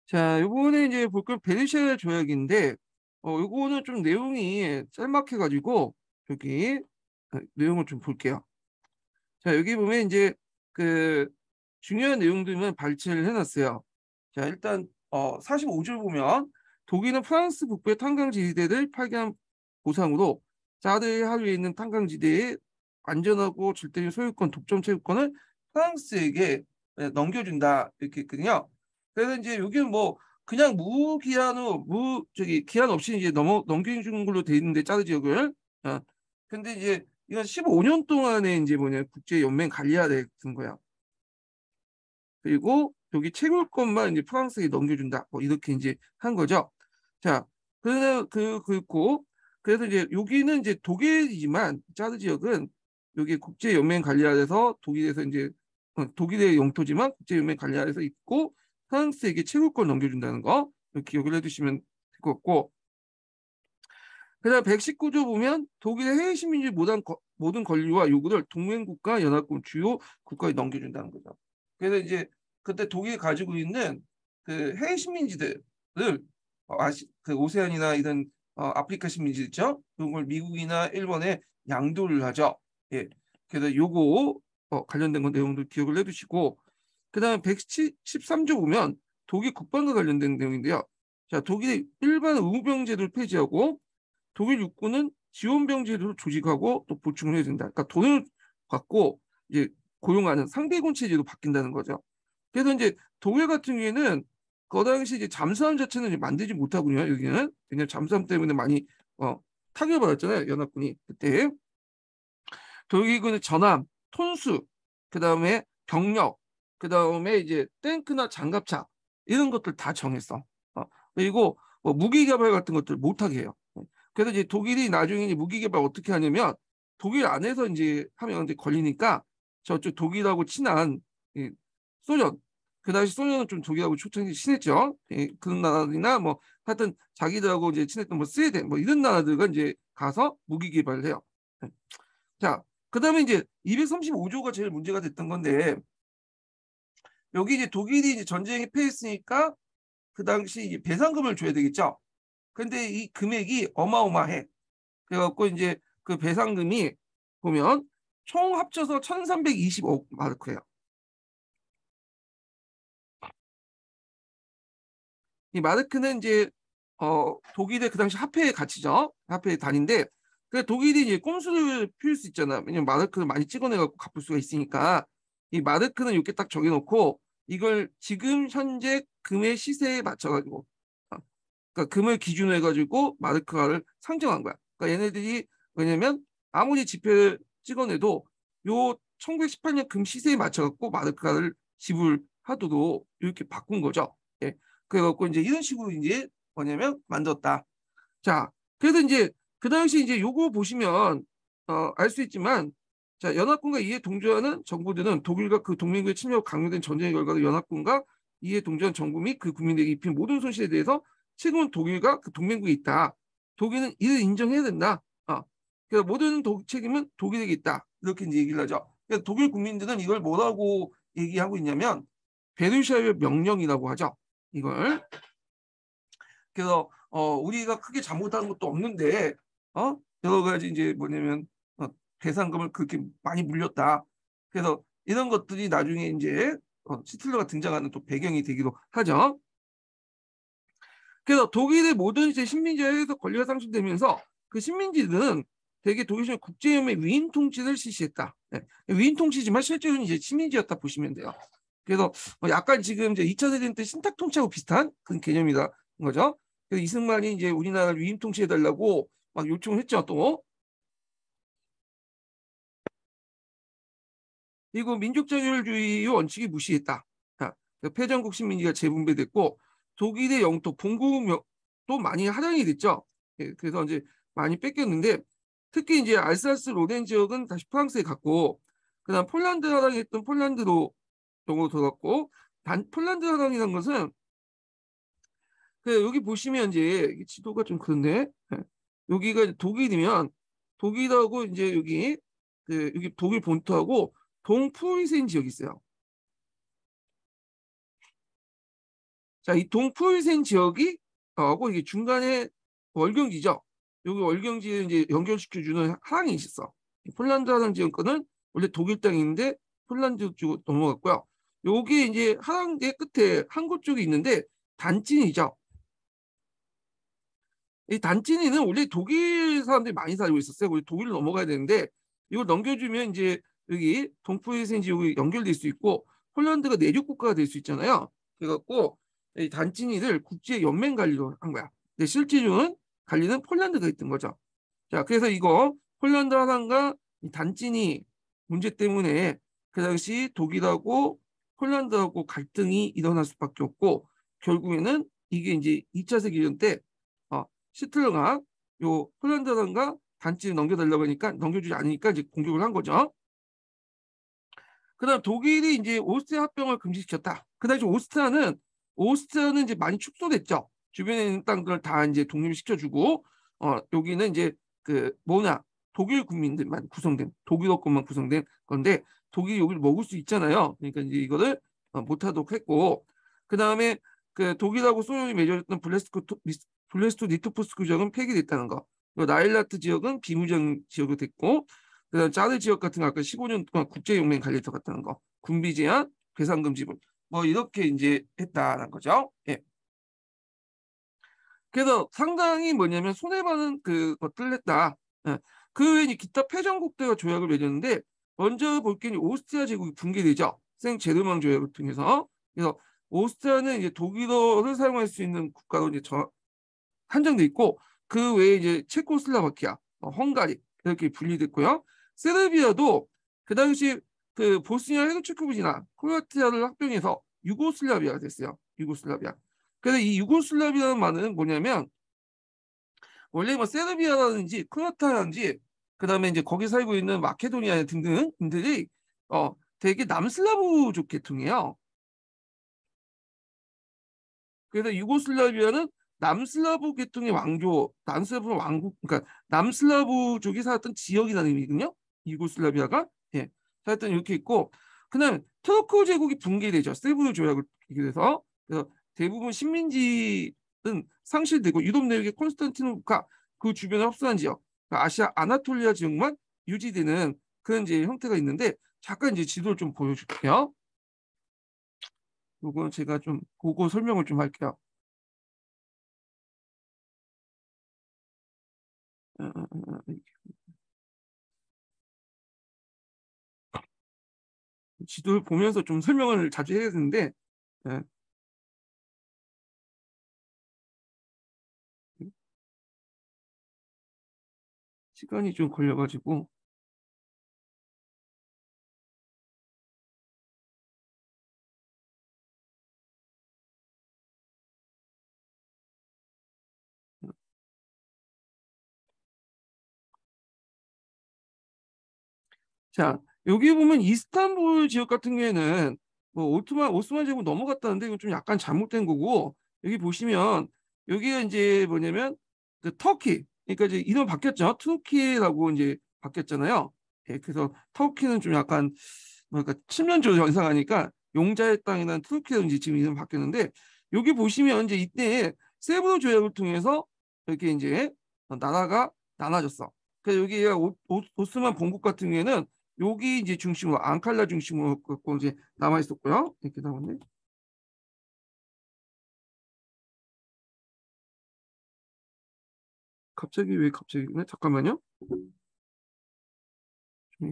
자, 요번에 이제 볼 건 베르사유 조약인데, 요거는 좀 내용이 짤막해가지고, 여기, 내용을 좀 볼게요. 자, 여기 보면 이제, 그, 중요한 내용들만 발췌를 해놨어요. 자, 일단, 45줄 보면, 독일은 프랑스 북부의 탄광지대를 파괴한 보상으로, 자르의 하류에 있는 탄광지대의 안전하고 절대적 소유권, 독점 채굴권을 프랑스에게 넘겨준다. 이렇게 했거든요. 그래서 이제 여기는 뭐, 그냥 무기한으로, 기한 없이 이제 넘겨주는 걸로 돼 있는데, 짜르 지역을. 근데 이제, 이건 15년 동안에 이제 뭐냐, 국제연맹 관리해야 되는 거야. 그리고 여기 채굴권만 이제 프랑스에 넘겨준다. 뭐 이렇게 이제 한 거죠. 자, 그렇고, 그래서 이제 여기는 이제 독일이지만, 짜르 지역은 여기 국제연맹 관리 아래서 독일에서 이제, 독일의 영토지만 국제연맹 관리 아래서 있고, 프랑스에게 채굴권 넘겨준다는 거, 이렇게 기억을 해두시면 될 것 같고, 그다음 119조 보면 독일의 해외 시민주의 모든 권리와 요구를 동맹국가 연합군 주요 국가에 넘겨준다는 거죠. 그래서 이제 그때 독일이 가지고 있는 그 해외 시민지들을 그 오세안이나 이런 아프리카 시민지 있죠? 이걸 미국이나 일본에 양도를 하죠. 예. 그래서 요거 관련된 건 내용도 기억을 해두시고, 그다음에 113조 보면 독일 국방과 관련된 내용인데요. 자, 독일이 일반 의무병 제도를 폐지하고 독일 육군은 지원병 제도를 조직하고 또 보충을 해야 된다. 그러니까 돈을 받고 이제 고용하는 상비군 체제로 바뀐다는 거죠. 그래서 이제 독일 같은 경우에는 그 당시 이제 잠수함 자체는 이제 만들지 못하군요. 여기는 왜냐면 잠수함 때문에 많이 타격을 받았잖아요. 연합군이 그때. 독일군의 전함, 톤수, 그 다음에 병력, 그 다음에 이제 탱크나 장갑차 이런 것들 다 정했어. 그리고 뭐 무기 개발 같은 것들 못하게 해요. 그래서 이제 독일이 나중에 이제 무기 개발 어떻게 하냐면 독일 안에서 이제 하면 이제 걸리니까 저쪽 독일하고 친한 소련, 그 당시 소련은 좀 독일하고 초청이 친했죠. 그런 나라들이나 뭐 하여튼 자기들하고 이제 친했던 뭐 스웨덴 뭐 이런 나라들과 이제 가서 무기 개발을 해요. 자, 그다음에 이제 235조가 제일 문제가 됐던 건데 여기 이제 독일이 이제 전쟁에 패했으니까 그 당시 이제 배상금을 줘야 되겠죠. 근데 이 금액이 어마어마해. 그래갖고 이제 그 배상금이 보면 총 합쳐서 1320억 마르크예요. 이 마르크는 이제 독일의 그 당시 화폐의 가치죠. 화폐의 단위인데 그 독일이 이제 꼼수를 피울 수 있잖아. 왜냐면 마르크를 많이 찍어내갖고 갚을 수가 있으니까 이 마르크는 이렇게 딱 정해놓고 이걸 지금 현재 금의 시세에 맞춰가지고 그러니까 금을 기준으로 해가지고 마르크화를 상정한 거야. 그러니까 얘네들이 왜냐면 아무리 지표를 찍어내도 요 1918년 금 시세에 맞춰갖고 마르크화를 지불하도록 이렇게 바꾼 거죠. 예. 그래갖고 이제 이런 식으로 이제 뭐냐면 만들었다. 자, 그래서 이제 그 당시 이제 요거 보시면 알 수 있지만 자, 연합군과 이에 동조하는 정부들은 독일과 그 동맹국의 침략 강요된 전쟁의 결과로 연합군과 이에 동조한 정부 및 그 국민에게 입힌 모든 손실에 대해서 책임은 독일과 그 동맹국에 있다. 독일은 이를 인정해야 된다. 그래서 모든 책임은 독일에게 있다. 이렇게 이제 얘기를 하죠. 그래서 독일 국민들은 이걸 뭐라고 얘기하고 있냐면 베르사유 명령이라고 하죠. 이걸. 그래서 우리가 크게 잘못한 것도 없는데 여러 가지 이제 뭐냐면 배상금을 그렇게 많이 물렸다. 그래서 이런 것들이 나중에 이제 시틀러가 등장하는 또 배경이 되기도 하죠. 그래서 독일의 모든 이제 식민지에서 권리가 상실되면서 그 식민지들은 대개 독일 국제연맹 위임 통치를 실시했다. 네. 위임 통치지만 실제로는 이제 식민지였다 보시면 돼요. 그래서 약간 지금 이제 2차 대전 때 신탁 통치하고 비슷한 그런 개념이다 거죠. 그래서 이승만이 이제 우리나라를 위임 통치해달라고 막 요청을 했죠 또. 그리고 민족자율주의 원칙이 무시했다. 패전국 식민지가 재분배됐고 독일의 영토 본국도 많이 하향이 됐죠. 그래서 이제 많이 뺏겼는데 특히 이제 알사스 로덴 지역은 다시 프랑스에 갔고 그다음 폴란드 하향했던 폴란드로 돌아갔고 폴란드 하향이라는 것은 여기 보시면 이제 지도가 좀 그런데 여기가 독일이면 독일하고 이제 여기 독일 본토하고 동프리센 지역이 있어요. 자, 이 동프유센 지역이 하고 이게 중간에 월경지죠. 여기 월경지에 이제 연결시켜주는 하랑이 있었어. 폴란드 하랑 지역은 원래 독일 땅인데 폴란드 쪽으로 넘어갔고요. 여기 이제 하랑의 끝에 항구 쪽이 있는데 단찐이죠. 이 단찐이는 원래 독일 사람들이 많이 살고 있었어요. 우리 독일로 넘어가야 되는데 이걸 넘겨주면 이제 여기 동프유센 지역이 연결될 수 있고 폴란드가 내륙 국가가 될 수 있잖아요. 그래갖고 이 단찐이를 국제 연맹 관리로 한 거야. 근데 실질적으로는 관리는 폴란드가 있던 거죠. 자, 그래서 이거 폴란드 하나가 단찐이 문제 때문에 그 당시 독일하고 폴란드하고 갈등이 일어날 수밖에 없고 결국에는 이게 이제 2차 세계대전 때 히틀러가 요 폴란드 하나가 단찐을 넘겨달라고 하니까 넘겨주지 않으니까 이제 공격을 한 거죠. 그다음 독일이 이제 오스트리아 합병을 금지시켰다. 그 당시 오스트리아는 이제 많이 축소됐죠. 주변에 있는 땅들을 다 이제 독립시켜주고 여기는 이제 그 뭐냐 독일 국민들만 구성된 독일어권만 구성된 건데 독일이 여기를 먹을 수 있잖아요. 그러니까 이제 이거를 못하도록 했고 그 다음에 그 독일하고 소련이 맺어졌던 블레스트 리토프스크 지역은 폐기됐다는 거. 나일라트 지역은 비무장 지역이 됐고 그다음 짜르 지역 같은 거 아까 15년 동안 국제연맹 관리에 들어갔다는 거, 군비 제한, 배상금 지불, 뭐 이렇게 이제 했다는 거죠. 예. 그래서 상당히 뭐냐면 손해보는 그것들을 했다. 예. 그 외에 기타 패전국들과 조약을 맺었는데 먼저 볼 게 오스트리아 제국이 붕괴되죠. 생제르망 조약을 통해서. 그래서 오스트리아는 이제 독일어를 사용할 수 있는 국가로 이제 한정돼 있고 그 외에 이제 체코슬라바키아, 헝가리 이렇게 분리됐고요. 세르비아도 그 당시 그 보스니아 헤르체고비나 크로아티아를 합병해서 유고슬라비아가 됐어요. 유고슬라비아. 그래서 이 유고슬라비아라는 말은 뭐냐면 원래 뭐 세르비아라든지 크로아티아라든지 그다음에 이제 거기 살고 있는 마케도니아 등등들이 되게 남슬라브족 계통이에요. 그래서 유고슬라비아는 남슬라브 계통의 왕조, 남슬라브 왕국, 그러니까 남슬라브족이 살았던 지역이라는 의미거든요. 유고슬라비아가 예, 살았던 이렇게 있고, 그다음 터크 제국이 붕괴되죠. 세부르 조약을 비교해서 그래서 대부분 식민지는 상실되고 유럽 내륙의 콘스탄티노프가 그 주변에 흡수한 지역, 그러니까 아시아 아나톨리아 지역만 유지되는 그런 이제 형태가 있는데 잠깐 이제 지도를 좀 보여줄게요. 요거 제가 좀 보고 설명을 좀 할게요. 어, 어, 어, 지도를 보면서 좀 설명을 자주 해야 되는데 예, 시간이 좀 걸려가지고 자 여기 보면 이스탄불 지역 같은 경우에는 뭐 오스만 제국 넘어갔다는데 이건 좀 약간 잘못된 거고 여기 보시면 여기가 이제 뭐냐면 그 터키 그러니까 이제 이름 바뀌었죠. 투르키라고 이제 바뀌었잖아요. 예, 그래서 터키는 좀 약간 뭐랄까 칠면조 연상하니까 용자의 땅이나 투르키로 이제 지금 이름 바뀌었는데 여기 보시면 이제 이때 세브르 조약을 통해서 이렇게 이제 나라가 나눠졌어. 그래서 여기가 오스만 본국 같은 경우에는 여기 이제 중심으로 앙칼라 중심으로 갖고 이제 남아 있었고요. 이렇게 나오네. 갑자기 왜 갑자기 네, 잠깐만요.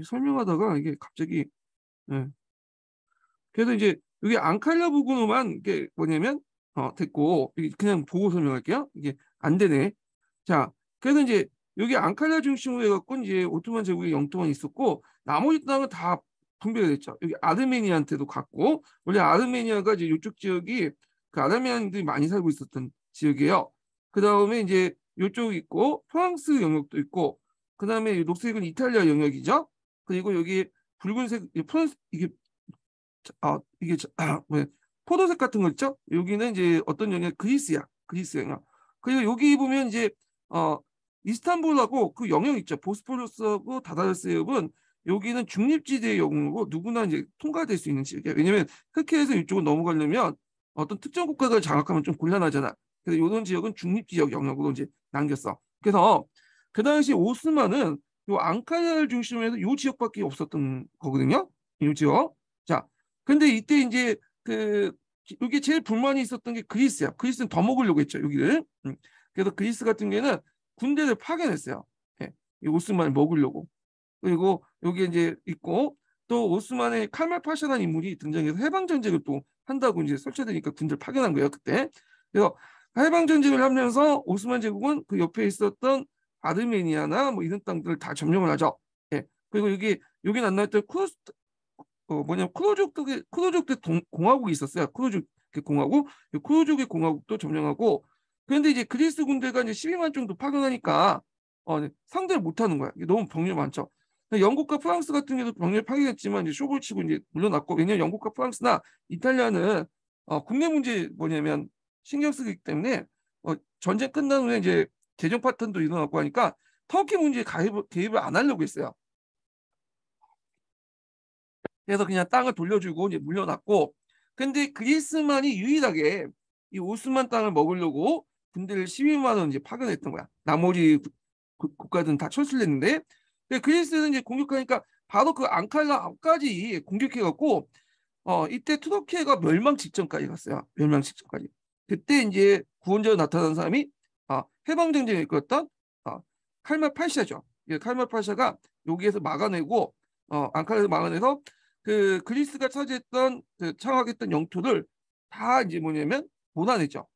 설명하다가 이게 갑자기 예. 그래서 이제 여기 앙칼라 부근으로만 이게 뭐냐면 됐고 이게 그냥 보고 설명할게요. 이게 안 되네. 자, 그래서 이제 여기 앙칼라 중심으로 해갖고 이제 오토만 제국의 영토만 있었고 나머지 땅은 다 분배가 됐죠. 여기 아르메니아한테도 갔고 원래 아르메니아가 이제 이쪽 지역이 그 아르메니아인들이 많이 살고 있었던 지역이에요. 그 다음에 이제 이쪽 있고 프랑스 영역도 있고 그 다음에 녹색은 이탈리아 영역이죠. 그리고 여기 붉은색 프랑스 이게 이게 뭐 포도색 같은 거 있죠? 여기는 이제 어떤 영역 그리스야. 그리스 영역. 그리고 여기 보면 이제 어 이스탄불하고 그 영역 있죠. 보스포러스하고 다다르스 해협은 여기는 중립지대 영역이고 누구나 이제 통과될 수 있는 지역이야. 왜냐면 터키에서 이쪽으로 넘어가려면 어떤 특정 국가를 장악하면 좀 곤란하잖아. 그래서 이런 지역은 중립지역 영역으로 이제 남겼어. 그래서 그 당시 오스만은 요 앙카라를 중심으로 해서 요 지역밖에 없었던 거거든요. 요 지역. 자, 근데 이때 이제 그 여기 제일 불만이 있었던 게 그리스야. 그리스는 더 먹으려고 했죠, 여기를. 그래서 그리스 같은 경우에는 군대를 파견했어요. 예, 이 오스만을 먹으려고. 그리고 여기 이제 있고 또 오스만의 칼말 파샤라는 인물이 등장해서 해방 전쟁을 또 한다고 이제 설치되니까 군대를 파견한 거예요, 그때. 그래서 해방 전쟁을 하면서 오스만 제국은 그 옆에 있었던 아르메니아나 뭐 이런 땅들을 다 점령을 하죠. 예. 그리고 여기 안 나왔던 뭐냐면 쿠로족의 공화국이 있었어요. 쿠로족 공화국, 쿠로족의 공화국도 점령하고. 그런데 이제 그리스 군대가 이제 12만 정도 파견하니까 네, 상대를 못하는 거야. 이게 너무 병력 많죠. 영국과 프랑스 같은 경우도 병력 파견했지만 이제 쇼를 치고 이제 물러났고, 왜냐면 영국과 프랑스나 이탈리아는 국내 문제 뭐냐면 신경 쓰기 때문에 전쟁 끝난 후에 이제 재정 파탄도 일어났고 하니까 터키 문제에 개입을 안 하려고 했어요. 그래서 그냥 땅을 돌려주고 이제 물려놨고, 근데 그리스만이 유일하게 이 오스만 땅을 먹으려고 군대를 12만 원 이제 파견했던 거야. 나머지 국가들은 다 철수를 했는데, 근데 그리스는 이제 공격하니까 바로 그 앙칼라 앞까지 공격해갖고 이때 투르키예가 멸망 직전까지 갔어요. 멸망 직전까지. 그때 이제 구원자로 나타난 사람이 해방 전쟁을 이끌었던 칼말 파샤죠. 칼말 파샤가 여기에서 막아내고 앙칼라에서 막아내서 그 그리스가 차지했던 그 장악했던 영토를 다 이제 뭐냐면 몰아냈죠.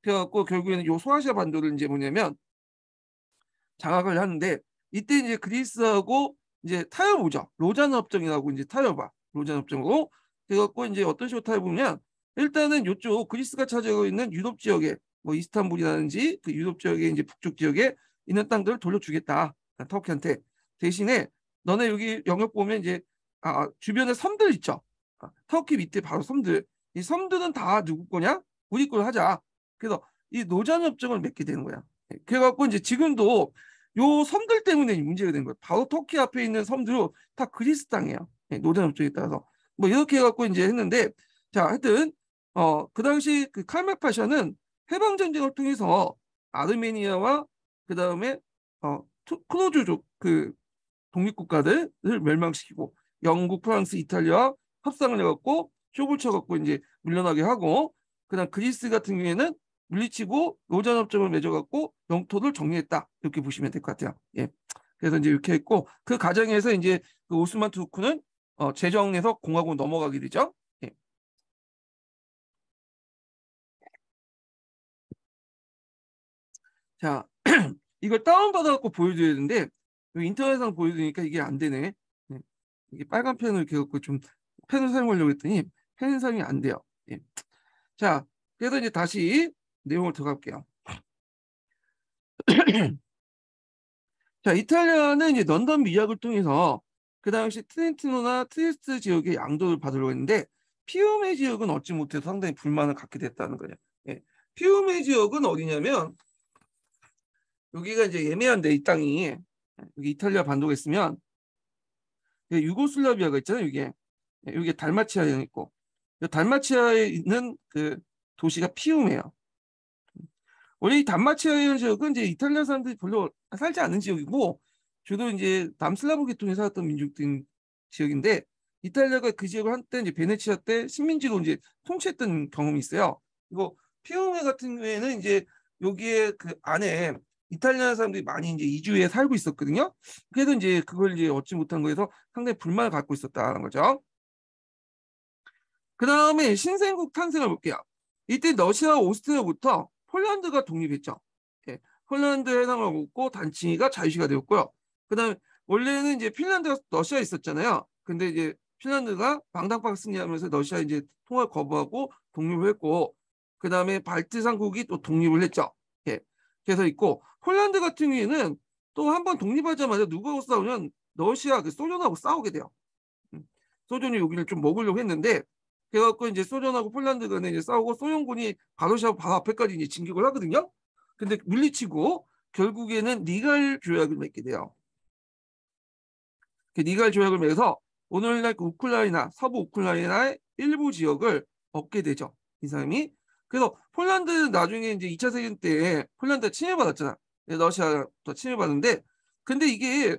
그래갖고 결국에는 요 소아시아 반도를 이제 뭐냐면 장악을 하는데, 이때 이제 그리스하고 이제 타협오죠. 로잔 협정이라고 이제 타협아. 로잔 협정으로. 그래갖고 이제 어떤 식으로 타협보면, 일단은 요쪽 그리스가 차지하고 있는 유럽 지역에 뭐 이스탄불이라든지 그 유럽 지역에 이제 북쪽 지역에 있는 땅들을 돌려주겠다. 터키한테. 대신에 너네 여기 영역 보면 이제 주변에 섬들 있죠. 터키 밑에 바로 섬들. 이 섬들은 다 누구 거냐? 우리 걸 하자. 그래서 이 노잔 협정을 맺게 되는 거야. 그래갖고 이제 지금도 요 섬들 때문에 문제가 된 거예요. 바로 터키 앞에 있는 섬들은 다 그리스 땅이에요. 노잔 협정에 따라서. 뭐 이렇게 해갖고 이제 했는데, 자, 하여튼 그 당시 그 칼말 파샤는 해방 전쟁을 통해서 아르메니아와 그 다음에 크루즈족 그 독립국가들을 멸망시키고, 영국, 프랑스, 이탈리아 합상을 해갖고 쇼를 쳐갖고 이제 물러나게 하고, 그다음 그리스 같은 경우에는 물리치고 로잔협정을 맺어갖고 영토를 정리했다, 이렇게 보시면 될 것 같아요. 예. 그래서 이제 이렇게 했고, 그 과정에서 이제 그 오스만 투르크는 제정에서 공화국 넘어가게 되죠. 예. 자, 이걸 다운받아갖고 보여줘야 되는데 인터넷상 보여주니까 이게 안 되네. 예. 이게 빨간 펜을 이렇게 갖고 좀 펜을 사용하려고 했더니 펜 사용이 안 돼요. 예. 자, 그래서 이제 다시 내용을 들어갈게요. 자, 이탈리아는 이제 런던 미학을 통해서 그 당시 트렌티노나 트리스트 지역의 양도를 받으려고 했는데, 피우메 지역은 얻지 못해서 상당히 불만을 갖게 됐다는 거예요. 예. 피우메 지역은 어디냐면 여기가 이제 예매한데, 이 땅이 여기 이탈리아 반도가 있으면 유고슬라비아가 있잖아요. 이게 달마치아에 있고, 달마치아에 있는 그 도시가 피우메예요. 원래 이 단마치아 지역은 이제 이탈리아 사람들이 별로 살지 않는 지역이고, 주로 이제 남슬라브 계통에 살았던 민족들 지역인데, 이탈리아가 그 지역을 한때 이제 베네치아 때 식민지로 이제 통치했던 경험이 있어요. 이거 피우메 같은 경우에는 이제 여기에 그 안에 이탈리아 사람들이 많이 이제 이주해 살고 있었거든요. 그래도 이제 그걸 이제 얻지 못한 거에서 상당히 불만을 갖고 있었다는 거죠. 그 다음에 신생국 탄생을 볼게요. 이때 러시아, 오스트리아부터 폴란드가 독립했죠. 예, 폴란드 해상을 얻고 단층이가 자유시가 되었고요. 그다음에 원래는 이제 핀란드가 러시아에 있었잖아요. 근데 이제 핀란드가 방당박 승리하면서 러시아 이제 통합 거부하고 독립을 했고, 그다음에 발트상국이 또 독립을 했죠. 예, 그래서 있고, 폴란드 같은 경우에는 또 한 번 독립하자마자 누구하고 싸우면 러시아 그 소련하고 싸우게 돼요. 소련이 여기를 좀 먹으려고 했는데, 그래갖고 이제 소련하고 폴란드 간에 이제 싸우고, 소련군이 바로 바로 앞에까지 이제 진격을 하거든요. 근데 물리치고 결국에는 니갈 조약을 맺게 돼요. 그 니갈 조약을 맺어서 오늘날 그 우크라이나, 서부 우크라이나의 일부 지역을 얻게 되죠. 이 사람이. 그래서 폴란드는 나중에 이제 2차 세계대전 때 폴란드가 침해받았잖아. 러시아부터 침해받는데, 근데 이게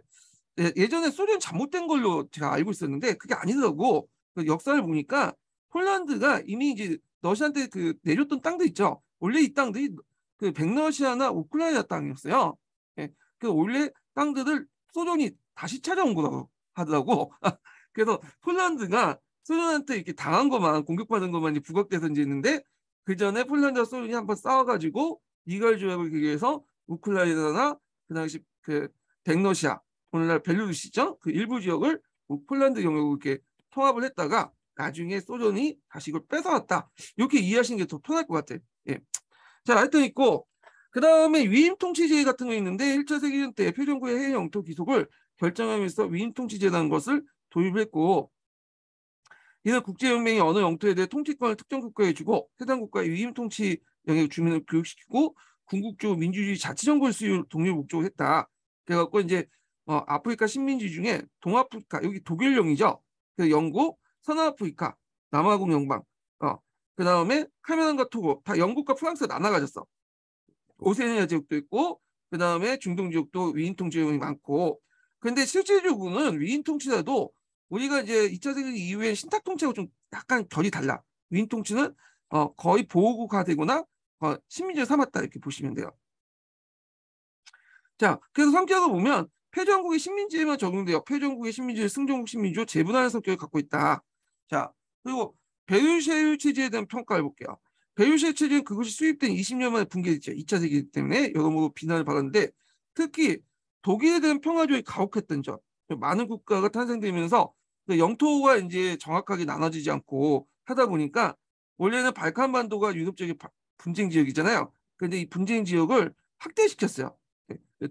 예전에 소련 잘못된 걸로 제가 알고 있었는데 그게 아니더라고. 그 역사를 보니까 폴란드가 이미 이제 러시아한테 그 내줬던 땅들 있죠. 원래 이 땅들이 그 백러시아나 우크라이나 땅이었어요. 예, 그 원래 땅들을 소련이 다시 찾아온 거라고 하더라고. 그래서 폴란드가 소련한테 이렇게 당한 것만 공격받은 것만 이제 부각돼서 이제 있는데, 그 전에 폴란드와 소련이 한번 싸워가지고 이걸 조약을 기해서 우크라이나나 그 당시 그 백러시아, 오늘날 벨루루시죠? 그 일부 지역을 폴란드 영역으로 이렇게 통합을 했다가 나중에 소련이 다시 이걸 뺏어왔다. 이렇게 이해하시는 게 더 편할 것 같아. 예. 자, 하여튼 있고, 그 다음에 위임 통치제 같은 거 있는데 1차 세계대전 때 표정국의 해외 영토 귀속을 결정하면서 위임 통치제라는 것을 도입했고, 이는 국제연맹이 어느 영토에 대해 통치권을 특정 국가에 주고 해당 국가의 위임 통치 영역 주민을 교육시키고 궁극적으로 민주주의 자치정부의 수요 독립을 목적으로 했다. 그래갖고 이제 아프리카 식민지 중에 동아프리카, 여기 독일령이죠. 그 영국, 서남아프리카, 남아공 영방, 그 다음에 카메룬과 토고 다 영국과 프랑스가 나눠가졌어. 오세니아 지역도 있고, 그 다음에 중동 지역도 위인 통치용이 많고. 근데 실질적으로는 위인 통치라도 우리가 이제 2차 세계대전 이후에 신탁 통치하고 좀 약간 결이 달라. 위인 통치는 거의 보호국가 되거나 식민지를 삼았다 이렇게 보시면 돼요. 자, 그래서 성격을 보면 패전국의 식민지에만 적용돼요. 패전국의 식민지를 승전국 식민지로 재분할하는 성격을 갖고 있다. 자, 그리고 베르사유 체제에 대한 평가를 볼게요. 베르사유 체제는 그것이 수립된 20년 만에 붕괴됐죠. 2차 세계대전 때문에 여러모로 비난을 받았는데, 특히 독일에 대한 평화조약이 가혹했던 점. 많은 국가가 탄생되면서 영토가 이제 정확하게 나눠지지 않고 하다 보니까, 원래는 발칸반도가 유럽 지역의 분쟁 지역이잖아요. 그런데 이 분쟁 지역을 확대시켰어요.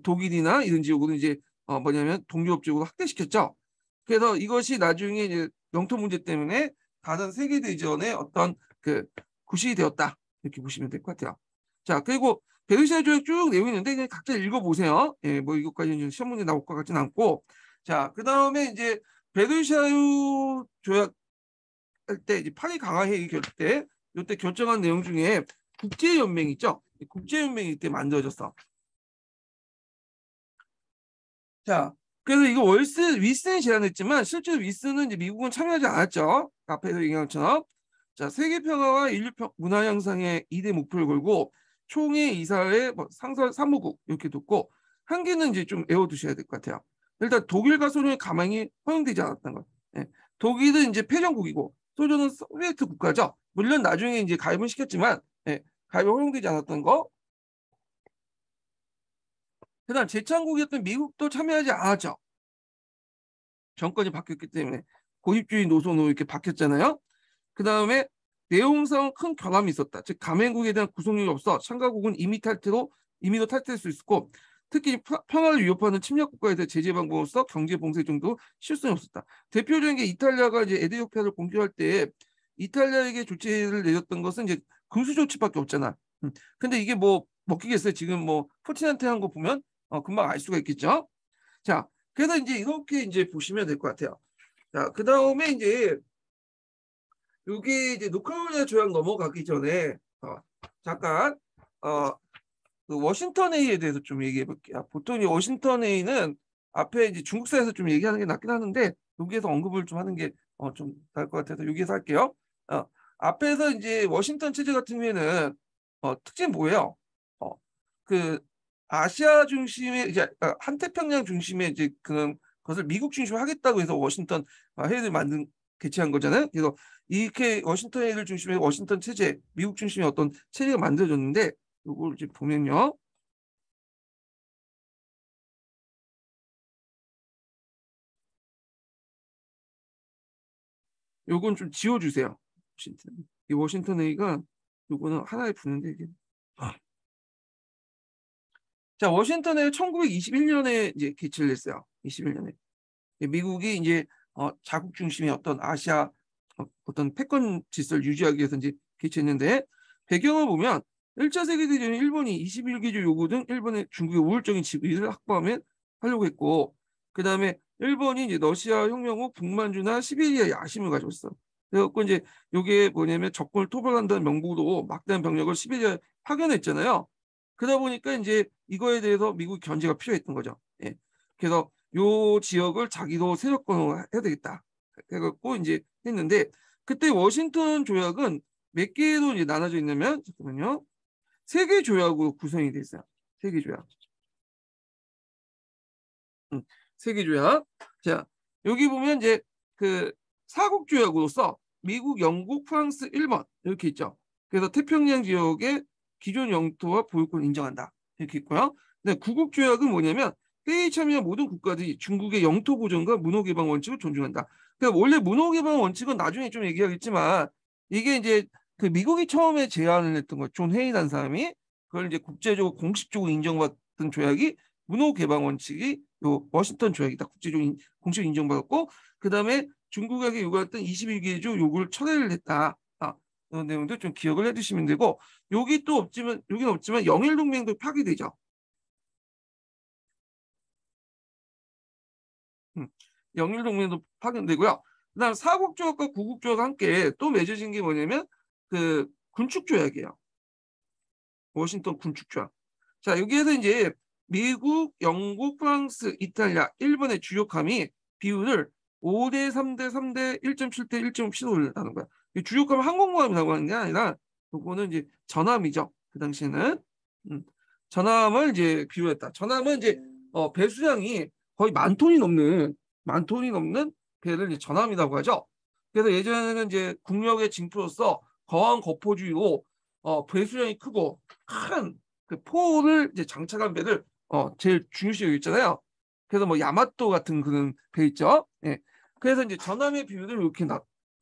독일이나 이런 지역으로 이제 뭐냐면 동유럽 지역으로 확대시켰죠. 그래서 이것이 나중에 이제 영토 문제 때문에 다른 세계대전의 어떤 그 구실이 되었다 이렇게 보시면 될 것 같아요. 자, 그리고 베르사유 조약 쭉 내용이 있는데 그냥 각자 읽어보세요. 예, 뭐 이것까지는 시험 문제 나올 것 같지는 않고. 자, 그 다음에 이제 베르사유 조약 할 때 이제 파리 강화회의 때 이때 결정한 내용 중에 국제연맹 있죠. 국제연맹이 이때 만들어졌어. 자, 그래서 이거 윌슨이 제안했지만 실제로 윌슨은 이제 미국은 참여하지 않았죠. 앞에서 얘기한 것처럼. 자, 세계 평화와 인류 문화 향상의 2대 목표를 걸고 총회 이사회 상설 사무국 이렇게 뒀고, 한 개는 이제 좀 외워두셔야 될 것 같아요. 일단 독일과 소련이 가만히 허용되지 않았던 것. 예. 독일은 이제 패전국이고 소련은 소비에트 국가죠. 물론 나중에 이제 가입은 시켰지만 가입이 허용되지 않았던 거. 그다음 제창국이었던 미국도 참여하지 않았죠. 정권이 바뀌었기 때문에 고립주의 노선으로 이렇게 바뀌었잖아요. 그 다음에 내용상 큰 결함이 있었다. 즉 가맹국에 대한 구속력이 없어 참가국은 임의로 탈퇴할 수 있었고, 특히 평화를 위협하는 침략 국가에 대해 제재 방법으로서 경제 봉쇄 정도 실수는 없었다. 대표적인 게 이탈리아가 이제 에디오피아를 공격할 때 이탈리아에게 조치를 내렸던 것은 이제 군수 조치밖에 없잖아. 근데 이게 뭐 먹히겠어요? 지금 뭐 푸틴한테 한 거 보면 금방 알 수가 있겠죠. 자, 그래서 이제 이렇게 이제 보시면 될 것 같아요. 자, 그 다음에 이제 여기 이제 노카우리아 조약 넘어가기 전에 잠깐 그 워싱턴 회의에 대해서 좀 얘기해 볼게요. 보통 이 워싱턴 회의는 앞에 이제 중국사에서 좀 얘기하는 게 낫긴 하는데 여기에서 언급을 좀 하는 게 좀 나을 것 같아서 여기에서 할게요. 앞에서 이제 워싱턴 체제 같은 경우에는 특징이 뭐예요? 그 아시아 중심의 이제 한태평양 중심의 이제 그런 것을 미국 중심으로 하겠다고 해서 워싱턴 회의를 개최한 거잖아요. 그래서 이렇게 워싱턴 회의를 중심으로 워싱턴 체제, 미국 중심의 어떤 체제가 만들어졌는데, 이걸 이제 보면요. 요건 좀 지워주세요. 이 워싱턴 회의가 요거는 하나에 붙는데 이게. 자, 워싱턴 회의 1921년에 이제 개최를 했어요. 21년에. 미국이 이제 자국 중심의 어떤 아시아 어떤 패권 질서를 유지하기 위해서 이제 개최했는데, 배경을 보면 1차 세계대전에 일본이 21개조 요구 등 일본의 중국의 우월적인 지위를 확보하면 하려고 했고, 그 다음에 일본이 이제 러시아 혁명 후 북만주나 시베리아 야심을 가졌어. 그래갖고 이제 요게 뭐냐면 적군을 토벌한다는 명목으로 막대한 병력을 시베리아에 파견했잖아요. 그러다 보니까 이제 이거에 대해서 미국 견제가 필요했던 거죠. 예. 그래서 요 지역을 자기도 세력권으로 해야 되겠다. 그래갖고 이제 했는데 그때 워싱턴 조약은 몇 개로 이제 나눠져 있냐면 잠깐만요. 3개 조약으로 구성이 돼 있어요. 3개 조약. 3개 조약. 자, 여기 보면 이제 그 사국 조약으로서 미국, 영국, 프랑스, 일본 이렇게 있죠. 그래서 태평양 지역의 기존 영토와 보유권을 인정한다. 이렇게 있고요. 근데 구국 조약은 뭐냐면 회의에 참여한 모든 국가들이 중국의 영토 보존과 문호 개방 원칙을 존중한다. 그러니까 원래 문호 개방 원칙은 나중에 좀 얘기하겠지만 이게 이제 그 미국이 처음에 제안을 했던 거, 존 헤이라는 사람이 그걸 이제 국제적으로 공식적으로 인정받던 조약이 문호 개방 원칙이 요 워싱턴 조약이다. 국제적으로 공식 인정받았고 그다음에 중국에게 요구했던 21개조 요구를 철회를 했다. 이런 내용도 좀 기억을 해두시면 되고 여기 또 없지만 여기는 없지만 영일 동맹도 파기되죠. 영일 동맹도 파견되고요. 그다음 사국 조약과 구국 조약 함께 또 맺어진 게 뭐냐면 그 군축 조약이에요. 워싱턴 군축 조약. 자 여기에서 이제 미국, 영국, 프랑스, 이탈리아, 일본의 주요함이 비율을 5대 3대 3대 1.7대 1.75를 하는 거야. 주요함은 항공모함이라고 하는 게 아니라 그거는 이제 전함이죠. 그 당시에는 전함을 이제 비유했다. 전함은 이제 배수량이 거의 만 톤이 넘는 배를 이제 전함이라고 하죠. 그래서 예전에는 이제 국력의 징표로서 거항 거포주의로 배수량이 크고 큰 그 포를 이제 장착한 배를 제일 중요시 여겼잖아요. 그래서 뭐 야마토 같은 그런 배 있죠. 예. 그래서 이제 전함의 비율을 이렇게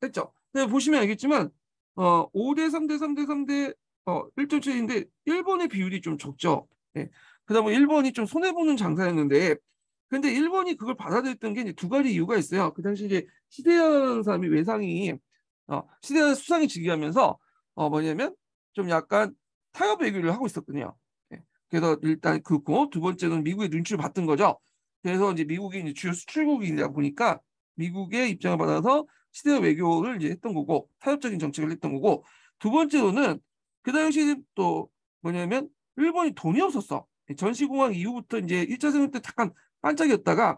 했죠. 근데 보시면 알겠지만 5대 3대 3대 3대 1.7인데 일본의 비율이 좀 적죠. 예. 그다음에 일본이 좀 손해 보는 장사였는데 근데 일본이 그걸 받아들였던 게 이제 두 가지 이유가 있어요. 그 당시 이제 시대현 사람이 외상이 시대현 수상이 즉위하면서 뭐냐면 좀 약간 타협 외교를 하고 있었거든요. 예. 그래서 일단 그렇고 두 번째는 미국의 눈치를 봤던 거죠. 그래서 이제 미국이 이제 주요 수출국이다 보니까 미국의 입장을 받아서 시대 외교를 이제 했던 거고 타협적인 정책을 했던 거고 두 번째로는 그 당시 또 뭐냐면 일본이 돈이 없었어. 전시공황 이후부터 이제 1차 세계 때 잠깐 반짝이었다가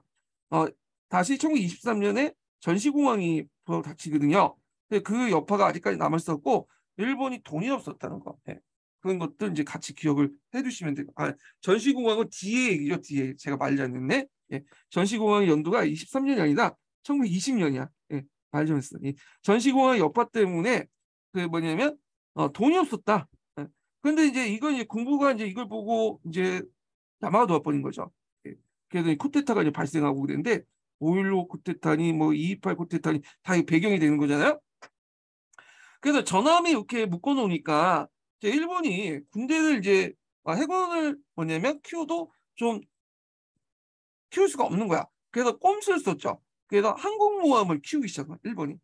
어, 다시 1923년에 전시공황이 닥치거든요. 근데 그 여파가 아직까지 남아있었고 일본이 돈이 없었다는 거. 네. 그런 것들 이제 같이 기억을 해두시면 되고 전시공황은 뒤에 얘기죠. 뒤에 제가 말이 안 됐네. 예. 전시공황의 연도가 23년이 아니라 1920년이야. 예. 말 좀 했어. 전시공황의 여파 때문에 그 뭐냐면 돈이 없었다. 예. 근데 이제 이건 이제 공부가 이제 이걸 보고 이제 남아가 놓아버린 거죠. 예. 그래서 쿠데타가 이제 발생하고 그랬는데 5.16 쿠데타니 뭐 2.28 쿠데타니 다 배경이 되는 거잖아요. 그래서 전함이 이렇게 묶어놓으니까 이제 일본이 군대를 이제 해군을 뭐냐면 키워도 좀 키울 수가 없는 거야. 그래서 꼼수를 썼죠. 그래서 항공모함을 키우기 시작한 일본이.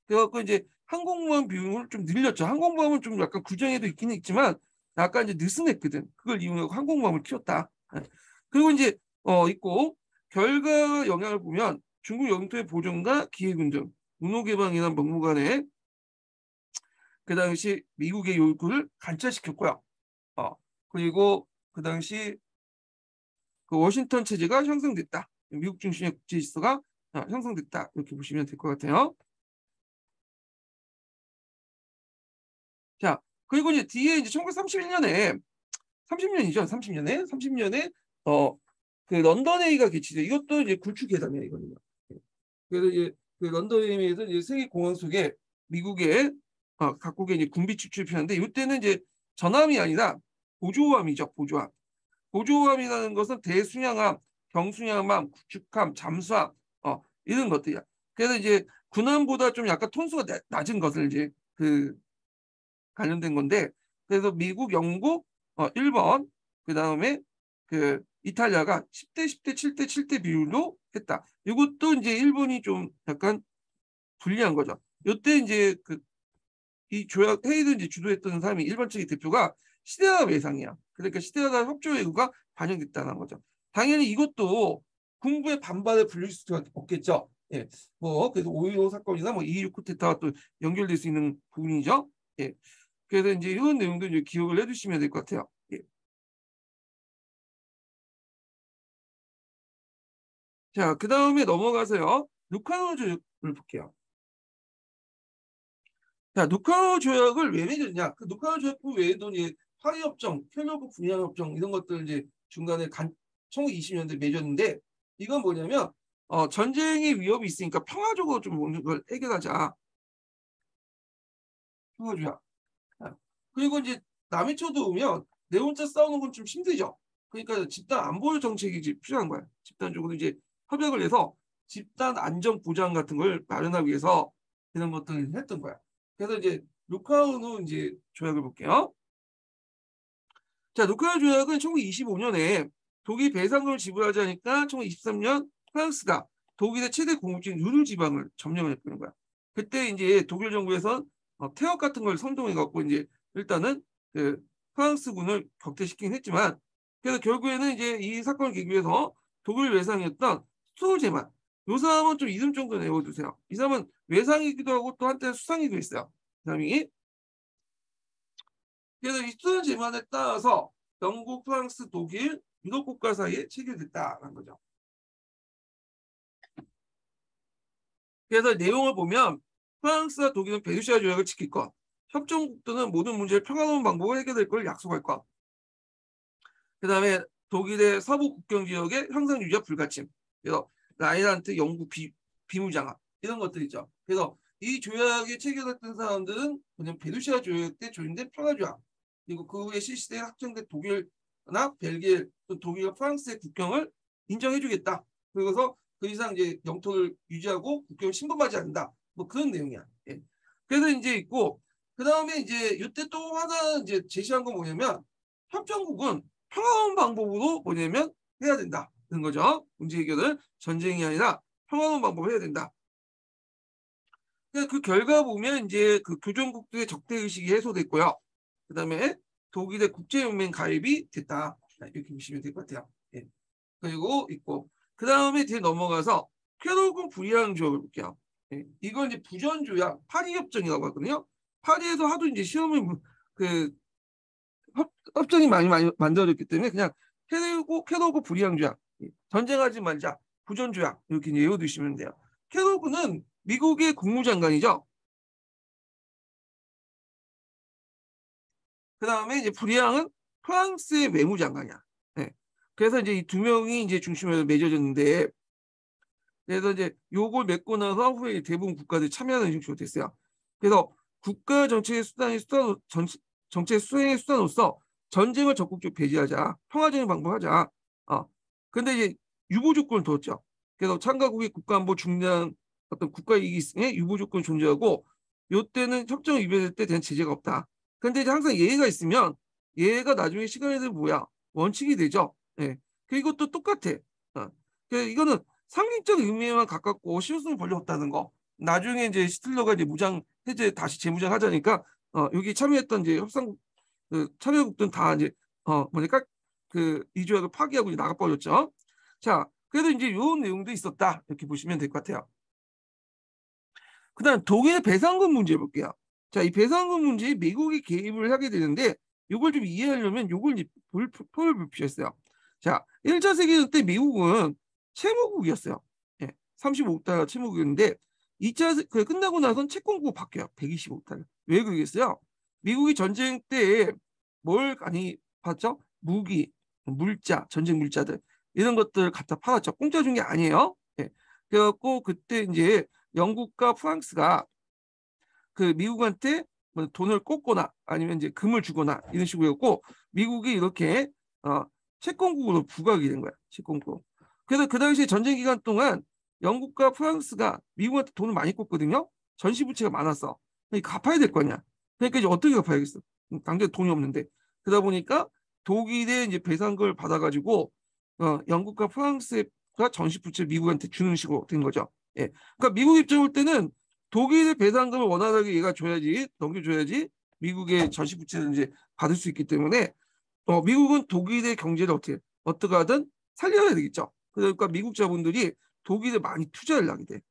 그래서 이제 항공모함 비용을 좀 늘렸죠. 항공모함은 좀 약간 구정에도 있기는 있지만 약간 이제 느슨했거든. 그걸 이용하고 항공모함을 키웠다. 예. 그리고 이제 있고 결과 영향을 보면 중국 영토의 보존과 기획운 등 문호 개방이나 막무가내 그 당시 미국의 요구를 관철시켰고요. 그리고 그 당시 그 워싱턴 체제가 형성됐다. 미국 중심의 국제 질서가 형성됐다. 이렇게 보시면 될 것 같아요. 자, 그리고 이제 뒤에 이제 1931년에 30년이죠. 30년에 그 런던 회의가 개최돼. 이것도 이제 굴축회담이야 이거는요. 그래서 이제 그 런던 회의에서 이제 세계 공항 속에 미국의 각국의 이제 군비 추출을 피하는데 이때는 이제 전함이 아니라 보조함이죠. 보조함. 보조함이라는 것은 대순양함, 경순양함, 구축함, 잠수함 이런 것들이야. 그래서 이제 군함보다 좀 약간 톤수가 낮은 것을 이제 그 관련된 건데 그래서 미국, 영국, 일본 그다음에 그 이탈리아가 10대 10대 7대 7대 비율로 했다. 이것도 이제 일본이 좀 약간 불리한 거죠. 이때 이제 그 이 조약 회의를 이제 주도했던 사람이 일본 측의 대표가 시대하 외상이야. 그러니까 시대하가 협조 외교가 반영됐다는 거죠. 당연히 이것도 군부의 반발을 불릴 수가 없겠죠. 예, 뭐 그래서 5.15 사건이나 뭐2.16 쿠데타와 또 연결될 수 있는 부분이죠. 예, 그래서 이제 이런 내용도 이제 기억을 해두시면 될 것 같아요. 예. 자, 그 다음에 넘어가서요. 루카노 조약을 볼게요. 자, 루카노 조약을 왜 맺었냐? 그 루카노 조약 외에도 이제 파리협정, 켈로그 분양협정 이런 것들 이제 중간에 1920년대 맺었는데 이건 뭐냐면 전쟁의 위협이 있으니까 평화적으로 좀 모든 걸 해결하자. 평화주의. 그리고 이제 남의 쳐들어오면 내 혼자 싸우는 건 좀 힘들죠. 그러니까 집단 안보 정책이 이제 필요한 거야. 집단적으로 이제 협약을 해서 집단 안전 보장 같은 걸 마련하기 위해서 이런 것들을 했던 거야. 그래서 이제 루카우노 이제 조약을 볼게요. 자, 루카우 조약은 1925년에 독일 배상금을 지불하지 않으니까 1923년 프랑스가 독일의 최대 공급지인 루르 지방을 점령을 했다는 거야. 그때 이제 독일 정부에서 태역 같은 걸 선동해 갖고 이제 일단은 그 프랑스군을 격퇴시키긴 했지만 그래서 결국에는 이제 이 사건을 계기로 해서 독일 외상이었던 스톨제만 이 사람은 좀 이름 정도 외워두세요. 이 사람은 외상이기도 하고 또 한때 수상이기도 했어요. 이 사람이 그래서 이 스톨제만에 따라서 영국, 프랑스, 독일, 유럽 국가 사이에 체결됐다는 거죠. 그래서 내용을 보면 프랑스와 독일은 베르사유 조약을 지킬 것, 협정국들은 모든 문제를 평화로운 방법으로 해결될 걸 약속할 것. 그다음에 독일의 서부 국경 지역의 형상 유지와 불가침. 그래서 라인한테 영국 비무장화 이런 것들이죠. 그래서 이 조약에 체결했던 사람들은 그냥 베르사유 조약 때 조인된 평화조약 그리고 그 후에 실시된 확정된 독일나 벨기에 또 독일과 프랑스의 국경을 인정해주겠다. 그래서 그 이상 이제 영토를 유지하고 국경을 침범하지 않는다. 뭐 그런 내용이야. 예. 그래서 이제 있고 그 다음에 이제 이때 또 하나 이제 제시한 건 뭐냐면 협정국은 평화로운 방법으로 뭐냐면 해야 된다. 는 거죠. 문제 해결을 전쟁이 아니라 평화로운 방법을 해야 된다. 그 결과 보면 이제 그 교정국들의 적대 의식이 해소됐고요. 그다음에 독일의 국제연맹 가입이 됐다. 이렇게 보시면 될 것 같아요. 예. 그리고 있고 그다음에 뒤에 넘어가서 쾌로군 불이랑 조약을 볼게요. 예. 이건 이제 부전조약 파리 협정이라고 하거든요. 파리에서 하도 이제 시험을 그 협정이 많이 만들어졌기 때문에 그냥 캐로그 불이양 조약 전쟁하지 말자 부전 조약 이렇게 외워두시면 돼요. 캐로그는 미국의 국무장관이죠. 그 다음에 이제 불이양은 프랑스의 외무장관이야. 네. 그래서 이제 이 두 명이 이제 중심으로 맺어졌는데 그래서 이제 요걸 맺고 나서 후에 대부분 국가들이 참여하는 형식으로 됐어요. 그래서 국가 정책의 정책 수행의 수단으로서 전쟁을 적극적으로 배제하자, 평화적인 방법하자. 근데 이제 유보 조건을 뒀죠. 그래서 참가국의 국가안보 중요한 어떤 국가 이익이 있으니 유보 조건이 존재하고 요때는 협정 위배될 때 대한 제재가 없다. 근데 이제 항상 예외가 있으면 예외가 나중에 시간이 되면 뭐야 원칙이 되죠. 예. 그리고 또 똑같아. 이거는 상징적 의미에만 가깝고 실효성이 별로 없다는 거. 나중에 이제 히틀러가 이제 무장 해제 다시 재무장하자니까 여기 참여했던 이제 협상 그 참여국들은 다 이제 뭐니까 그 이 조약을 파기하고 이제 나가버렸죠. 자, 그래도 이제 이런 내용도 있었다 이렇게 보시면 될 것 같아요. 그다음 독일의 배상금 문제 볼게요. 자, 이 배상금 문제에 미국이 개입을 하게 되는데 이걸 좀 이해하려면 이걸 표를 볼 필요 있어요. 자, 1차 세계대전 때 미국은 채무국이었어요. 예, 35달러 채무국이었는데 2차 그 끝나고 나선 채권국으로 바뀌어요. 125달러. 왜 그러겠어요? 미국이 전쟁 때 뭘 많이 받죠? 무기, 물자, 전쟁 물자들 이런 것들 갖다 팔았죠. 공짜 준 게 아니에요. 예. 그래갖고 그때 이제 영국과 프랑스가 그 미국한테 뭐 돈을 꽂거나 아니면 이제 금을 주거나 이런 식으로 했고 미국이 이렇게 채권국으로 부각이 된 거야. 채권국. 그래서 그 당시에 전쟁 기간 동안 영국과 프랑스가 미국한테 돈을 많이 꽂거든요. 전시 부채가 많았어. 갚아야 될 거 아니야. 그러니까 이제 어떻게 갚아야겠어? 당장 돈이 없는데. 그러다 보니까 독일의 이제 배상금을 받아가지고 영국과 프랑스가 전시 부채 미국한테 주는 식으로 된 거죠. 예. 그러니까 미국 입장 볼 때는 독일의 배상금을 원활하게 얘가 줘야지 넘겨줘야지 미국의 전시 부채를 이제 받을 수 있기 때문에 미국은 독일의 경제를 어떻게 하든 살려야 되겠죠. 그러니까 미국 자본들이 독일에 많이 투자를 하게 돼.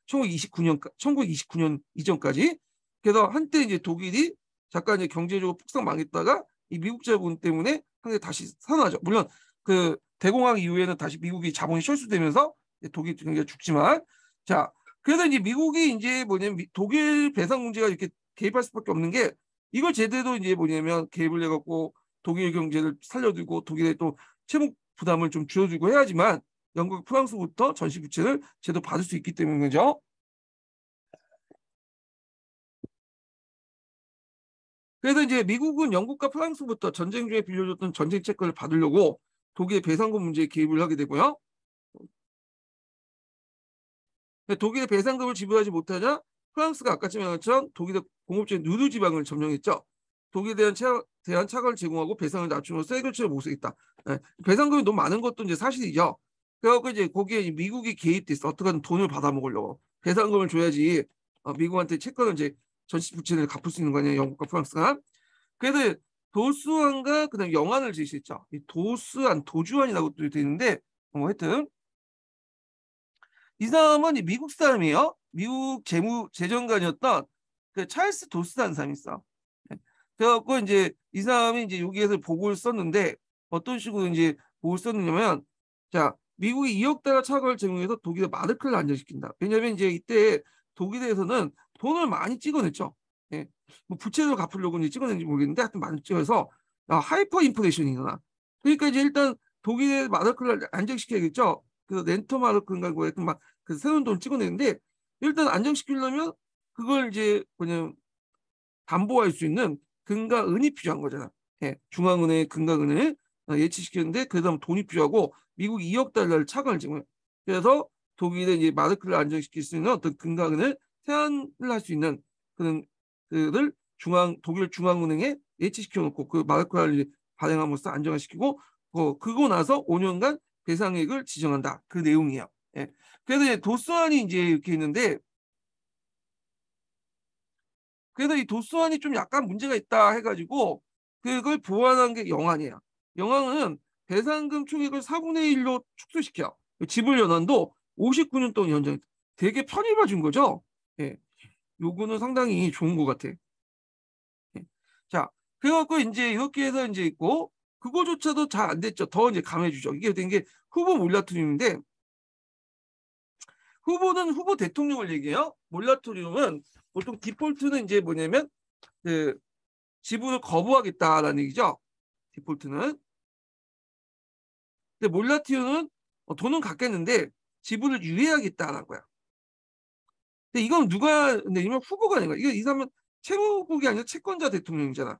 1929년 이전까지. 그래서 한때 이제 독일이 잠깐 이제 경제적으로 폭삭 망했다가 이 미국 자본 때문에 한때 다시 살아나죠. 물론 그 대공황 이후에는 다시 미국이 자본이 철수되면서 독일 경기가 죽지만, 자, 그래서 이제 미국이 이제 뭐냐면 독일 배상 문제가 이렇게 개입할 수밖에 없는 게, 이걸 제대로 이제 뭐냐면 개입을 해갖고 독일 경제를 살려두고 독일의 또 채무 부담을 좀 줄여주고 해야지만 영국, 프랑스부터 전시 부채를 제대로 받을 수 있기 때문이죠. 그래서 이제 미국은 영국과 프랑스부터 전쟁 중에 빌려줬던 전쟁 채권을 받으려고 독일의 배상금 문제에 개입을 하게 되고요. 독일의 배상금을 지불하지 못하자 프랑스가 아까 말한 것처럼 독일의 공업체 누르 지방을 점령했죠. 독일에 대한 차관을 제공하고 배상을 낮춤으로써 해결책을 모색했다. 네. 배상금이 너무 많은 것도 이제 사실이죠. 그래갖고 이제 거기에 미국이 개입됐어. 어떻게든 돈을 받아 먹으려고. 배상금을 줘야지 미국한테 채권을 이제 전시 부채를 갚을 수 있는 거 아니에요, 영국과 프랑스가. 그래서 도수안과 그다음 영안을 제시했죠. 이 도수안, 도주안이라고 또 되는데 하여튼 이 사람은 미국 사람이에요. 미국 재정관이었던 그 찰스 도스라는 사람이 있어. 그래갖고 이제 이 사람이 이제 여기에서 보고를 썼는데 어떤 식으로 이제 보고를 썼느냐면, 자, 미국이 2억 달러 차관을 제공해서 독일의 마르크를 안정시킨다. 왜냐하면 이제 이때 독일에서는 돈을 많이 찍어냈죠. 예. 뭐 부채를 갚으려고 이제 찍어낸지 모르겠는데 하여튼 많이 찍어서 하이퍼 인플레이션이 일어나. 그러니까 이제 일단 독일의 마르크를 안정시켜야겠죠. 그 렌터 마르크인가 뭐 하여튼 막 그 새로운 돈을 찍어내는데, 일단 안정시키려면 그걸 이제 뭐냐면 담보할 수 있는 금과 은이 필요한 거잖아. 예, 중앙은행의 금과 은을 예치시켰는데 그다음 돈이 필요하고 미국 2억 달러를 차관을 지금. 그래서 독일의 이제 마르크를 안정시킬 수 있는 어떤 금과 은을 세안을 할 수 있는 그런 그를 독일 중앙은행에 예치시켜 놓고 그 마르크를 발행함으로써 안정화시키고, 그거 나서 5년간 배상액을 지정한다. 그 내용이에요. 예. 그래서 이제 도수안이 이제 이렇게 있는데, 그래서 이 도수안이 좀 약간 문제가 있다 해가지고 그걸 보완한 게 영안이에요. 영안은 배상금 총액을 4분의 1로 축소시켜. 지불 연한도 59년 동안 연장. 되게 편히 봐준 거죠. 예. 요거는 상당히 좋은 것 같아. 예. 자, 그래갖고 이제 이렇게 해서 이제 있고, 그거조차도 잘 안 됐죠. 더 이제 감해주죠. 이게 된 게 후보 몰라토리움인데, 후보는 후보 대통령을 얘기해요. 몰라토리움은 보통 디폴트는 이제 뭐냐면 그 지분을 거부하겠다라는 얘기죠. 디폴트는. 근데 몰라티오는 돈은 갖겠는데 지분을 유예하겠다라는 거야. 근데 이건 누가 내면 후보가 아닌 거야. 이 사람은 채무국이 아니라 채권자 대통령이잖아.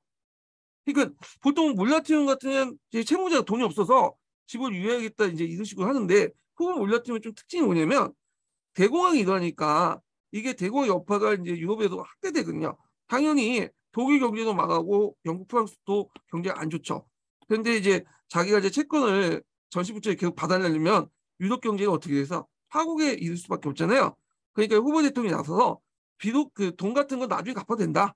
그러니까 보통 몰라티온 같은 채무자가 돈이 없어서 지분을 유예하겠다 이제 이런 식으로 하는데, 후보 몰라티온 좀 특징이 뭐냐면 대공황이 일어나니까 이게 대공황 여파가 이제 유럽에도 확대되거든요. 당연히 독일 경제도 망하고 영국, 프랑스도 경제가 안 좋죠. 그런데 이제 자기가 이제 채권을 전시부채를 계속 받아내려면 유럽 경제가 어떻게 돼서 파국에 이를 수밖에 없잖아요. 그러니까 후보 대통령이 나서서 비록 그 돈 같은 건 나중에 갚아도 된다.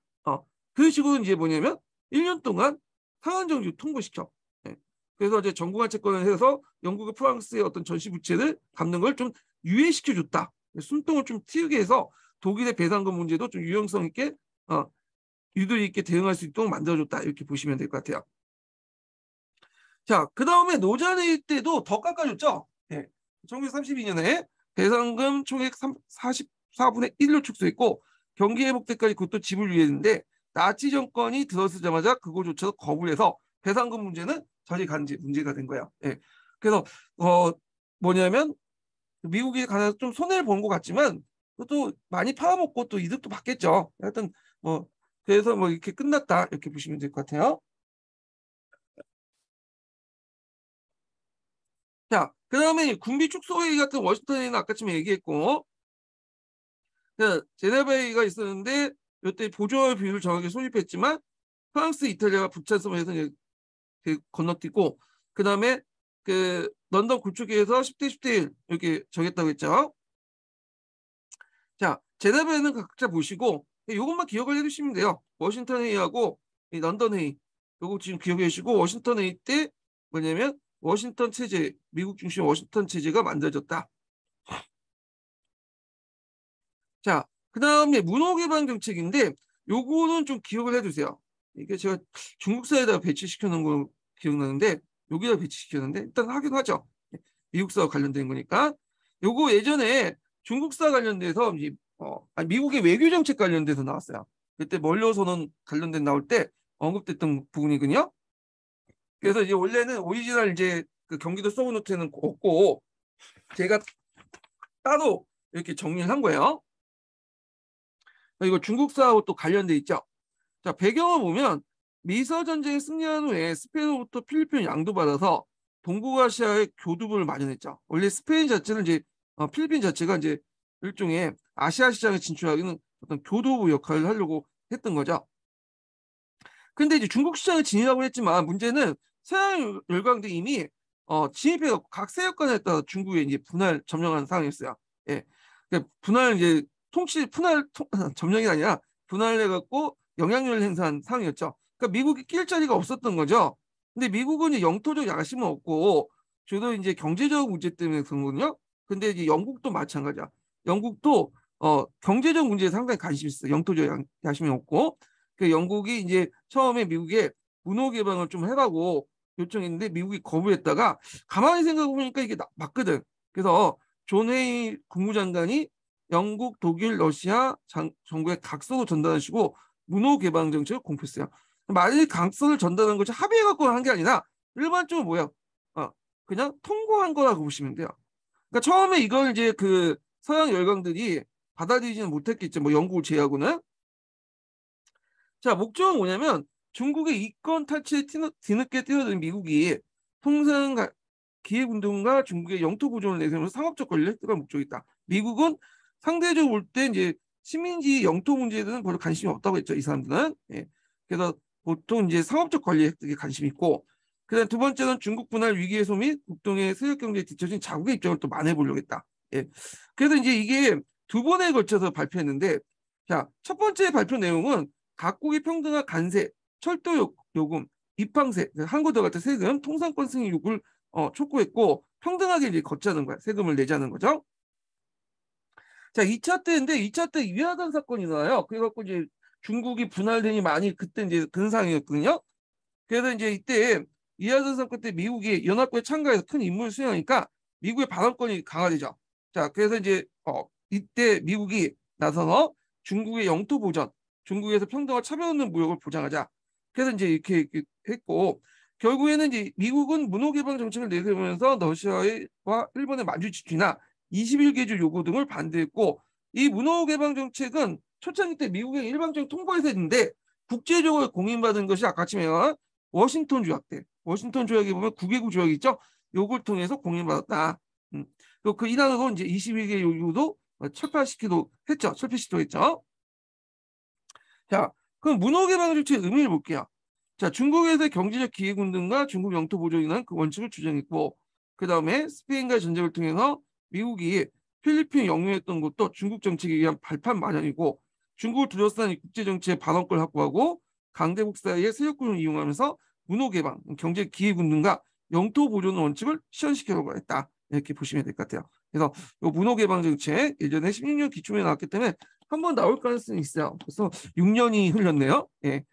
그런 식으로 이제 뭐냐면 1년 동안 상한 정책 통보시켜. 예. 그래서 이제 전국한 채권을 해서 영국과 프랑스의 어떤 전시 부채를 갚는 걸 좀 유예시켜 줬다. 숨통을 좀 틔우게 해서 독일의 배상금 문제도 좀 유연성 있게 유도리 있게 대응할 수 있도록 만들어줬다. 이렇게 보시면 될 것 같아요. 자, 그 다음에 노자네이 때도 더 깎아줬죠. 네. 1932년에 배상금 총액 44분의 1로 축소했고 경기 회복 때까지 그것도 지불 유예인데, 나치 정권이 들어서자마자 그거조차도 거부를 해서 배상금 문제는 저리 간지 문제가 된 거예요. 예. 그래서 뭐냐면 미국이 가서 좀 손해를 본 것 같지만 또 많이 팔아먹고 또 이득도 받겠죠. 하여튼 뭐 그래서 뭐 이렇게 끝났다 이렇게 보시면 될 것 같아요. 자, 그 다음에 군비 축소회의 같은 워싱턴에는 아까쯤에 얘기했고, 제네바회의가 있었는데 이때 보조월 비율을 정하게 소집했지만 프랑스, 이탈리아가 불찬성을 해서 이제 건너뛰고, 그 다음에 그 런던 구축회에서 10대 10대 1 이렇게 정했다고 했죠. 자, 제네바회의는 각자 보시고 이것만 기억을 해두시면 돼요. 워싱턴 회의하고 이 런던 회의 요거 지금 기억해 주시고, 워싱턴 회의 때 뭐냐면 워싱턴 체제, 미국 중심 워싱턴 체제가 만들어졌다. 자, 그다음에 문호개방 정책인데 요거는 좀 기억을 해두세요. 이게 제가 중국사에다가 배치시켜 놓은 거 기억나는데 여기다 배치시켰는데 일단 확인하죠. 미국사와 관련된 거니까. 요거 예전에 중국사 관련돼서 이제 미국의 외교 정책 관련돼서 나왔어요. 그때 멀려서는 관련된 나올 때 언급됐던 부분이거든요. 그래서 이제 원래는 오리지널 이제 그 경기도 소그노트에는 없고 제가 따로 이렇게 정리를 한 거예요. 이거 중국사하고 또 관련돼 있죠. 자, 배경을 보면 미서 전쟁에 승리한 후에 스페인으로부터 필리핀을 양도받아서 동북아시아의 교두보를 마련했죠. 원래 스페인 자체는 이제 필리핀 자체가 이제 일종의 아시아 시장에 진출하기는 어떤 교두보 역할을 하려고 했던 거죠. 근데 이제 중국 시장에 진입하고 했지만 문제는 서양 열강들이 이미 진입해서 각 세력간에 따라 중국에 이제 분할 점령한 상황이었어요. 예, 그러니까 분할 이제 분할 점령이 아니라 분할해 갖고 영향력을 행사한 상황이었죠. 그러니까 미국이 낄 자리가 없었던 거죠. 근데 미국은 이제 영토적 야심은 없고 주로 이제 경제적 문제 때문에 그런 거거든요. 근데 이제 영국도 마찬가지야. 영국도 경제적 문제에 상당히 관심이 있어. 영토적 야심이 없고. 그 영국이 이제 처음에 미국에 문호 개방을 좀 해라고 요청했는데 미국이 거부했다가 가만히 생각해 보니까 이게 맞거든. 그래서 존 회이 국무장관이 영국, 독일, 러시아 정부에 각서로 전달하시고 문호 개방 정책을 공표했어요. 만약에 각서를 전달한 것이 합의해 갖고 한 게 아니라 일반적으로 뭐야? 그냥 통보한 거라고 보시면 돼요. 그러니까 처음에 이걸 이제 그 서양 열강들이 받아들이지는 못했겠죠. 뭐 영국을 제외하고는. 자, 목적은 뭐냐면 중국의 이권 탈취에 뒤늦게 뛰어든 미국이 통상 기획운동과 중국의 영토 보존을 내세우면서 상업적 권리를 획득할 목적이 있다. 미국은 상대적으로 볼 때 이제 식민지 영토 문제에 대해서는 별로 관심이 없다고 했죠. 이 사람들은. 예. 그래서 보통 이제 상업적 권리 획득에 관심이 있고, 그다음 두 번째는 중국 분할 위기 해소 및 국동의 세력 경제에 뒤처진 자국의 입장을 또 만회해보려고 했다. 예. 그래서 이제 이게 두 번에 걸쳐서 발표했는데, 자, 첫 번째 발표 내용은 각국의 평등한 관세, 철도 요금, 입항세, 한국과 같은 세금, 통상권 승인 요구를 촉구했고 평등하게 이제 걷자는 거야. 세금을 내자는 거죠. 자, 2차 때인데 2차 때 위화단 사건이 나와요. 그래갖고 이제 중국이 분할되니 많이 그때 이제 근상이었거든요. 그래서 이제 이때 위화단 사건 때 미국이 연합국에 참가해서 큰 임무를 수행하니까 미국의 발언권이 강화되죠. 자, 그래서 이제 이때 미국이 나서서 중국의 영토 보전, 중국에서 평등과 차별 없는 무역을 보장하자. 그래서 이제 이렇게 했고 결국에는 이제 미국은 문호 개방 정책을 내세우면서 러시아와 일본의 만주 지키나 21개주 요구 등을 반대했고 이 문호 개방 정책은 초창기 때 미국의 일방적인 통보에서 했는데 국제적으로 공인받은 것이 아까 말한 워싱턴 조약 때 워싱턴 조약에 보면 9개국 조약이 있죠. 요걸 통해서 공인받았다. 그 이란으로 이제 21개 요구도 철폐시키도 했죠. 철폐시키도 했죠. 자, 그럼 문호 개방 정책의 의미를 볼게요. 자, 중국에서 경제적 기회군등과 중국 영토 보존이라는 그 원칙을 주장했고, 그 다음에 스페인과의 전쟁을 통해서 미국이 필리핀 영유했던 것도 중국 정책에 의한 발판 마련이고, 중국을 둘러싼 국제 정치의 발언권을 확보하고 강대국 사이의 세력군을 이용하면서 문호 개방, 경제 기회군등과 영토 보존 원칙을 실현시키려고 했다. 이렇게 보시면 될 것 같아요. 그래서 이 문호 개방 정책 예전에 16년 기초에 나왔기 때문에 한번 나올 가능성이 있어요. 그래서 6년이 흘렸네요. 예.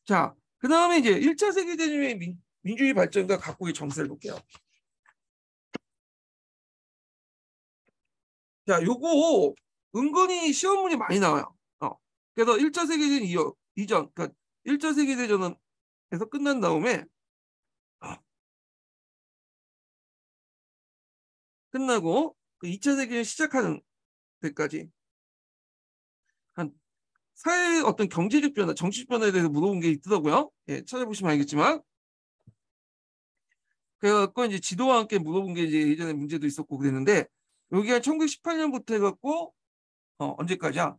자, 그 다음에 이제 1차 세계대전의 민주주의 발전과 각국의 정세를 볼게요. 자, 요거 은근히 시험 문이 많이 나와요. 그래서 1차 세계대전 이전, 그러니까 1차 세계대전에서 끝난 다음에 끝나고 그 2차 세계대전 시작하는 때까지 한 사회의 어떤 경제적 변화, 정치적 변화에 대해서 물어본 게 있더라고요. 예, 찾아보시면 알겠지만. 그래갖고 이제 지도와 함께 물어본 게 이제 예전에 문제도 있었고 그랬는데 여기 한 1918년부터 해갖고 언제까지야?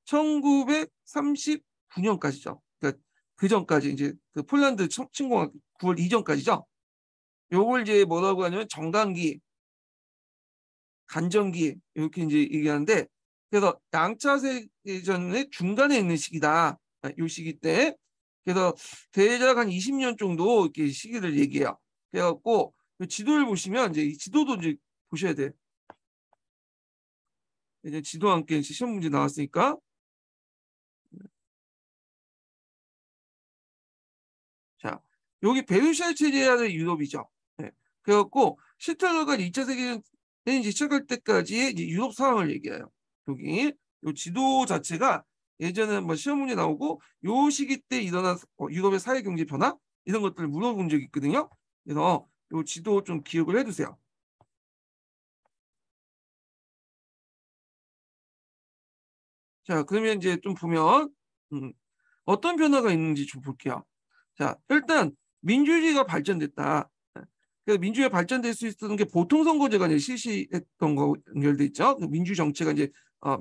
1939년까지죠. 그러니까 그 전까지 이제 그 폴란드 침공한 9월 이전까지죠. 요걸 이제 뭐라고 하냐면 정강기, 간정기 이렇게 이제 얘기하는데 그래서 양차 세계전의 중간에 있는 시기다. 요 시기 때. 그래서 대략 한 20년 정도 이렇게 시기를 얘기해요. 그래갖고 지도를 보시면 이제 이 지도도 이제 보셔야 돼. 이제 지도와 함께 시험 문제 나왔으니까. 자, 여기 베르사유 체제하는 유럽이죠. 네. 그래갖고 히틀러가 2차 세계대전 이제 시작할 때까지의 이제 유럽 상황을 얘기해요. 여기 요 지도 자체가 예전에 뭐 시험 문제 나오고 요 시기 때 일어난 유럽의 사회 경제 변화 이런 것들을 물어본 적이 있거든요. 그래서 요 지도 좀 기억을 해두세요. 자, 그러면 이제 좀 보면 어떤 변화가 있는지 좀 볼게요. 자, 일단 민주주의가 발전됐다. 그래서 민주주의가 발전될 수 있었던 게 보통선거제가 이제 실시했던 거 연결돼 있죠. 그 민주 정체가 이제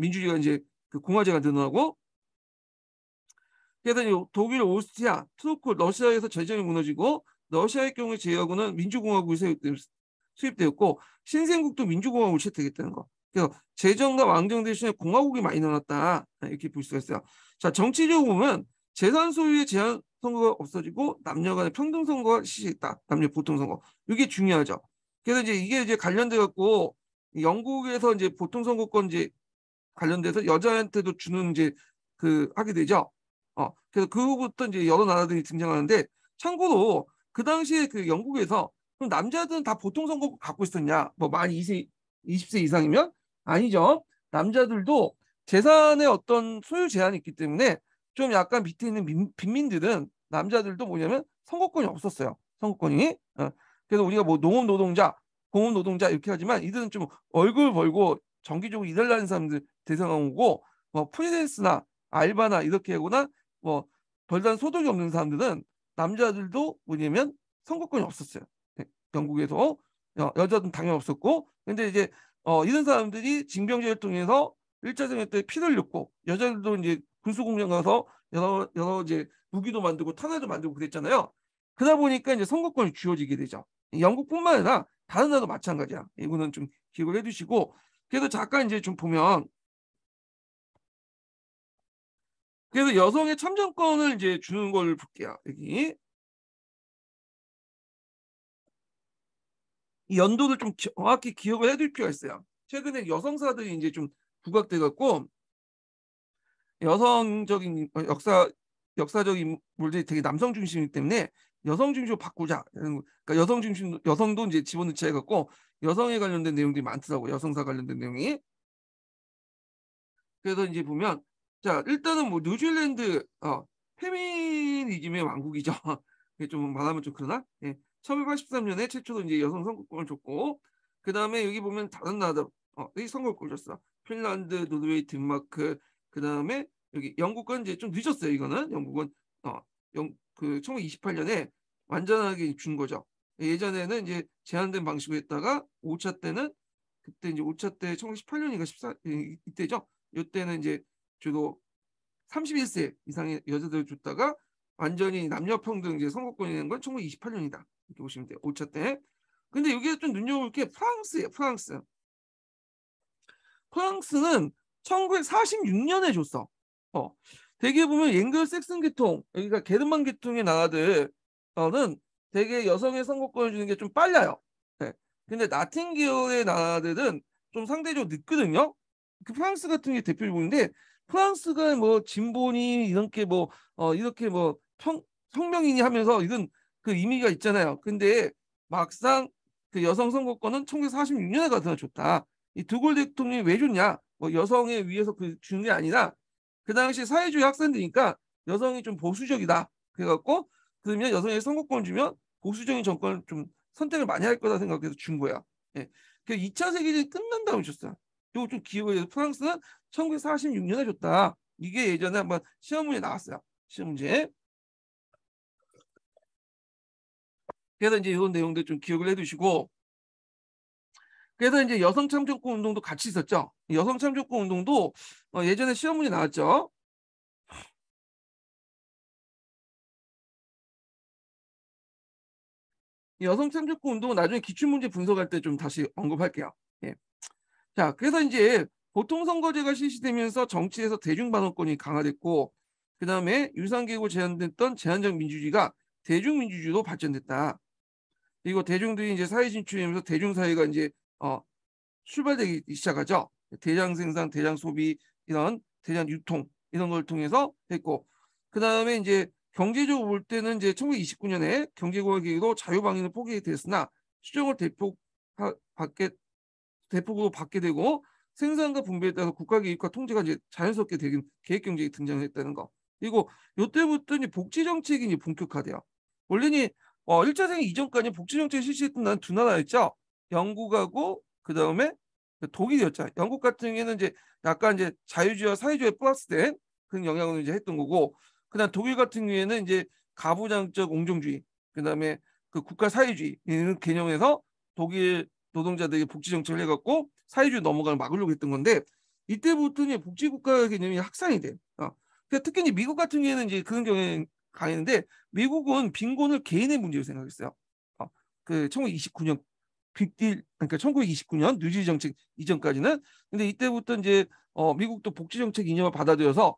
민주주의가 이제 그 공화제가 늘어나고 그래서 이제 독일, 오스트리아, 투르크, 러시아에서 제정이 무너지고 러시아의 경우에 제하고는 민주공화국이 수입되었고 신생국도 민주공화국을 채택했다는 거. 그래서 제정과 왕정 대신에 공화국이 많이 늘어났다 이렇게 볼 수가 있어요. 자, 정치적으로 보면 재산 소유의 제한 선거가 없어지고 남녀 간의 평등 선거가 실시했다. 남녀 보통 선거. 이게 중요하죠. 그래서 이제 이게 이제 관련돼 갖고 영국에서 이제 보통 선거권 이제 관련돼서 여자한테도 주는 이제 그 하게 되죠. 그래서 그 후부터 이제 여러 나라들이 등장하는데 참고로 그 당시에 그 영국에서 그럼 남자들은 다 보통 선거권 갖고 있었냐? 뭐 만 20세 이상이면 아니죠. 남자들도 재산의 어떤 소유 제한이 있기 때문에 좀 약간 밑에 있는 빈민들은 남자들도 뭐냐면 선거권이 없었어요. 선거권이. 그래서 우리가 뭐 농업 노동자, 공업 노동자 이렇게 하지만 이들은 좀 얼굴 벌고 정기적으로 일을 하는 사람들 대상하고 뭐 프리랜스나 알바나 이렇게 하거나 뭐 별다른 소득이 없는 사람들은 남자들도 뭐냐면 선거권이 없었어요. 네, 영국에서 여자들은 당연히 없었고 근데 이제 이런 사람들이 징병제를 통해서 1차 세계 때 피를 흘렸고 여자들도 이제 군수공장 가서 여러 이제 무기도 만들고 탄화도 만들고 그랬잖아요. 그러다 보니까 이제 선거권이 주어지게 되죠. 영국뿐만 아니라 다른 나라도 마찬가지야. 이거는 좀 기억을 해두시고 그래서 잠깐 이제 좀 보면 그래서 여성의 참정권을 이제 주는 걸 볼게요. 여기 이 연도를 좀 정확히 기억을 해둘 필요가 있어요. 최근에 여성사들이 이제 좀 부각돼 갖고 여성적인 역사적인 인물들이 되게 남성 중심이기 때문에 여성 중심으로 바꾸자. 그러니까 여성 중심 여성도 이제 집어넣자 해갖고 여성에 관련된 내용들이 많더라고 여성사 관련된 내용이. 그래서 이제 보면 자 일단은 뭐 뉴질랜드 페미니즘의 왕국이죠. 이게 좀 말하면 좀 그러나? 예. 1983년에 최초로 이제 여성 선거권을 줬고 그 다음에 여기 보면 다른 나라들 이 선거권을 줬어. 핀란드, 노르웨이, 덴마크 그 다음에 여기 영국은 이제 좀 늦었어요. 이거는 영국은 그 1928년에 완전하게 준 거죠. 예전에는 이제 제한된 방식으로 했다가 5차 때는 그때 이제 5차 때 1918년인가 14 이때죠. 이때는 이제 주로 31세 이상의 여자들을 줬다가 완전히 남녀 평등 이제 선거권이 된 건 1928년이다. 이렇게 보시면 돼요. 5차 때. 근데 여기에 좀 눈여볼 게 프랑스예요. 프랑스. 프랑스는 1946년에 줬어. 대개 보면 앵글 색슨 계통, 여기가 게르만 계통의 나라들은 대개 여성의 선거권을 주는 게 좀 빨라요. 네. 근데 나팅기어의 나라들은 좀 상대적으로 늦거든요. 그 프랑스 같은 게 대표적인데 프랑스가 뭐 진보니 이렇게 뭐 이렇게 뭐 혁명이니 하면서 이런 그 의미가 있잖아요. 근데 막상 그 여성 선거권은 1946년에 가서 줬다. 이 드골 대통령이 왜 줬냐? 뭐 여성에 위해서 그 주는 게 아니라 그 당시 사회주의 학생들이니까 여성이 좀 보수적이다. 그래갖고 그러면 여성의 선거권 주면 보수적인 정권을 좀 선택을 많이 할 거다 생각해서 준 거야. 예. 그 2차 세계대전이 끝난 다음에 줬어요. 이거 좀 기억을 해서 프랑스는 1946년에 줬다. 이게 예전에 한번 시험 문제 나왔어요. 시험 문제. 그래서 이제 이런 내용들 좀 기억을 해두시고 그래서 이제 여성 참정권 운동도 같이 있었죠. 여성 참정권 운동도 예전에 시험 문제 나왔죠. 여성 참정권 운동은 나중에 기출문제 분석할 때 좀 다시 언급할게요. 예. 자, 그래서 이제 보통선거제가 실시되면서 정치에서 대중반응권이 강화됐고 그 다음에 유상계고 제한됐던 제한적 민주주의가 대중민주주의로 발전됐다. 그리고 대중들이 이제 사회 진출하면서 대중사회가 이제 출발되기 시작하죠. 대량 생산, 대량 소비, 이런 대량 유통 이런 걸 통해서 했고, 그 다음에 이제 경제적으로 볼 때는 이제 1929년에 경제공약계획으로 자유방위는 포기됐으나 수정을 대폭으로 받게 되고, 생산과 분배에 따라서 국가 개입과 통제가 이제 자연스럽게 되긴 계획 경제가 등장했다는 거. 그리고 이때부터 이제 복지 정책이 이제 본격화돼요. 원래는 1차 세계 이전까지 복지 정책 실시했던 나라는 두 나라였죠. 영국하고 그 다음에 독일이었죠. 영국 같은 경우에는 이제 약간 이제 자유주의와 사회주의에 플러스된 그런 영향을 이제 했던 거고, 그다음 독일 같은 경우에는 이제 가부장적 옹종주의, 그다음에 그 국가 사회주의 이런 개념에서 독일 노동자들에게 복지 정책을 해갖고 사회주의 넘어가는 막으려고 했던 건데, 이때부터 이제 복지국가 개념이 확산이 돼. 그러니까 특히 이제 미국 같은 경우에는 이제 그런 경우에 강했는데, 미국은 빈곤을 개인의 문제로 생각했어요. 그 1929년 빅딜, 그러니까 1929년 뉴딜 정책 이전까지는. 근데 이때부터 이제 미국도 복지 정책 이념을 받아들여서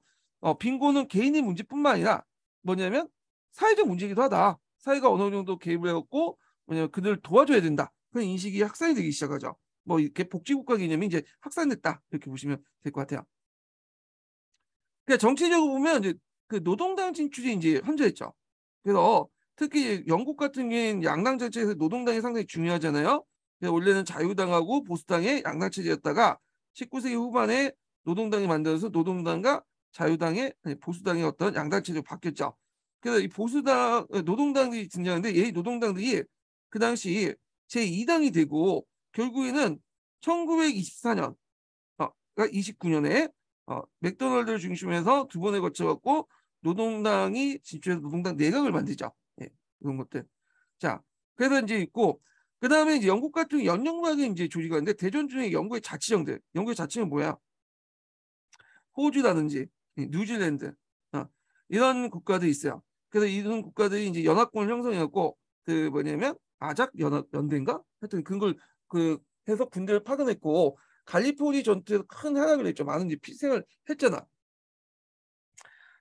빈곤은 개인의 문제뿐만 아니라 뭐냐면 사회적 문제이기도 하다. 사회가 어느 정도 개입을 해갖고 뭐냐면 그들을 도와줘야 된다. 그런 인식이 확산이 되기 시작하죠. 뭐 이렇게 복지국가 개념이 이제 확산됐다, 이렇게 보시면 될 것 같아요. 그러니까 정치적으로 보면 이제 그 노동당 진출이 이제 현저했죠. 그래서 특히 영국 같은 경우에는 양당 정책에서 노동당이 상당히 중요하잖아요. 그래서 원래는 자유당하고 보수당의 양당 체제였다가 19세기 후반에 노동당이 만들어서 노동당과 자유당의, 아니, 보수당의 어떤 양당 체제로 바뀌었죠. 그래서 이 보수당, 노동당이 등장하는데, 이 노동당들이 그 당시 제2당이 되고 결국에는 1924년, 그러니까 29년에 맥도날드를 중심해서 두 번에 거쳐 갖고 노동당이 진출해서 노동당 내각을 만들죠. 예, 이런 것들. 자, 그래서 이제 있고, 그 다음에 이제 영국 같은 연영막이 이제 조직이 있는데, 대전 중에 영국의 자치령들, 영국의 자치령 뭐야? 호주라든지 뉴질랜드, 이런 국가들이 있어요. 그래서 이런 국가들이 이제 연합군을 형성해갖고 그 뭐냐면 아작 연합 연대인가? 하여튼 그걸 그 해서 군대를 파견했고, 갈리포리 전투에서 큰 활약을 했죠. 많은 이제 피생을 했잖아.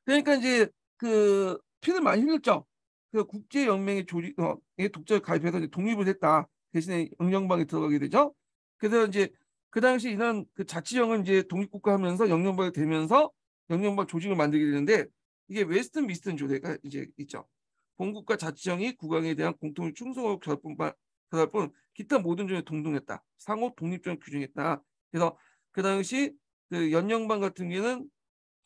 그러니까 이제 그 피를 많이 흘렸죠. 그 국제연맹의 독재에 가입해서 이제 독립을 했다. 대신에 영연방에 들어가게 되죠. 그래서 이제 그 당시 이런 그 자치령은 이제 독립국가 하면서 영연방이 되면서 영연방 조직을 만들게 되는데, 이게 웨스턴 미스턴 조례가 이제 있죠. 본국과 자치령이 국왕에 대한 공통을 충성하고 결할 뿐 기타 모든 점에 동등했다. 상호 독립점을 규정했다. 그래서 그 당시 그 연영방 같은 경우에는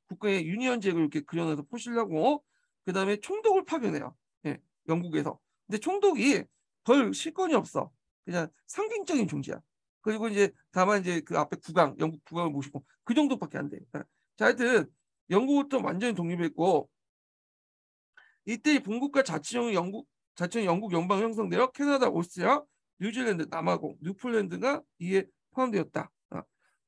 국가의 유니언잭을 이렇게 그려놔서 포시려고, 그 다음에 총독을 파견해요. 예, 영국에서. 근데 총독이 별 실권이 없어. 그냥 상징적인 존재야. 그리고 이제 다만 이제 그 앞에 국왕, 영국 국왕을 모시고 그 정도밖에 안 돼. 예. 자, 하여튼 영국부터 완전히 독립했고, 이때 본국과 자치령 영국 연방 형성되어 캐나다, 오스트리아, 뉴질랜드, 남아공, 뉴폴랜드가 이에 포함되었다.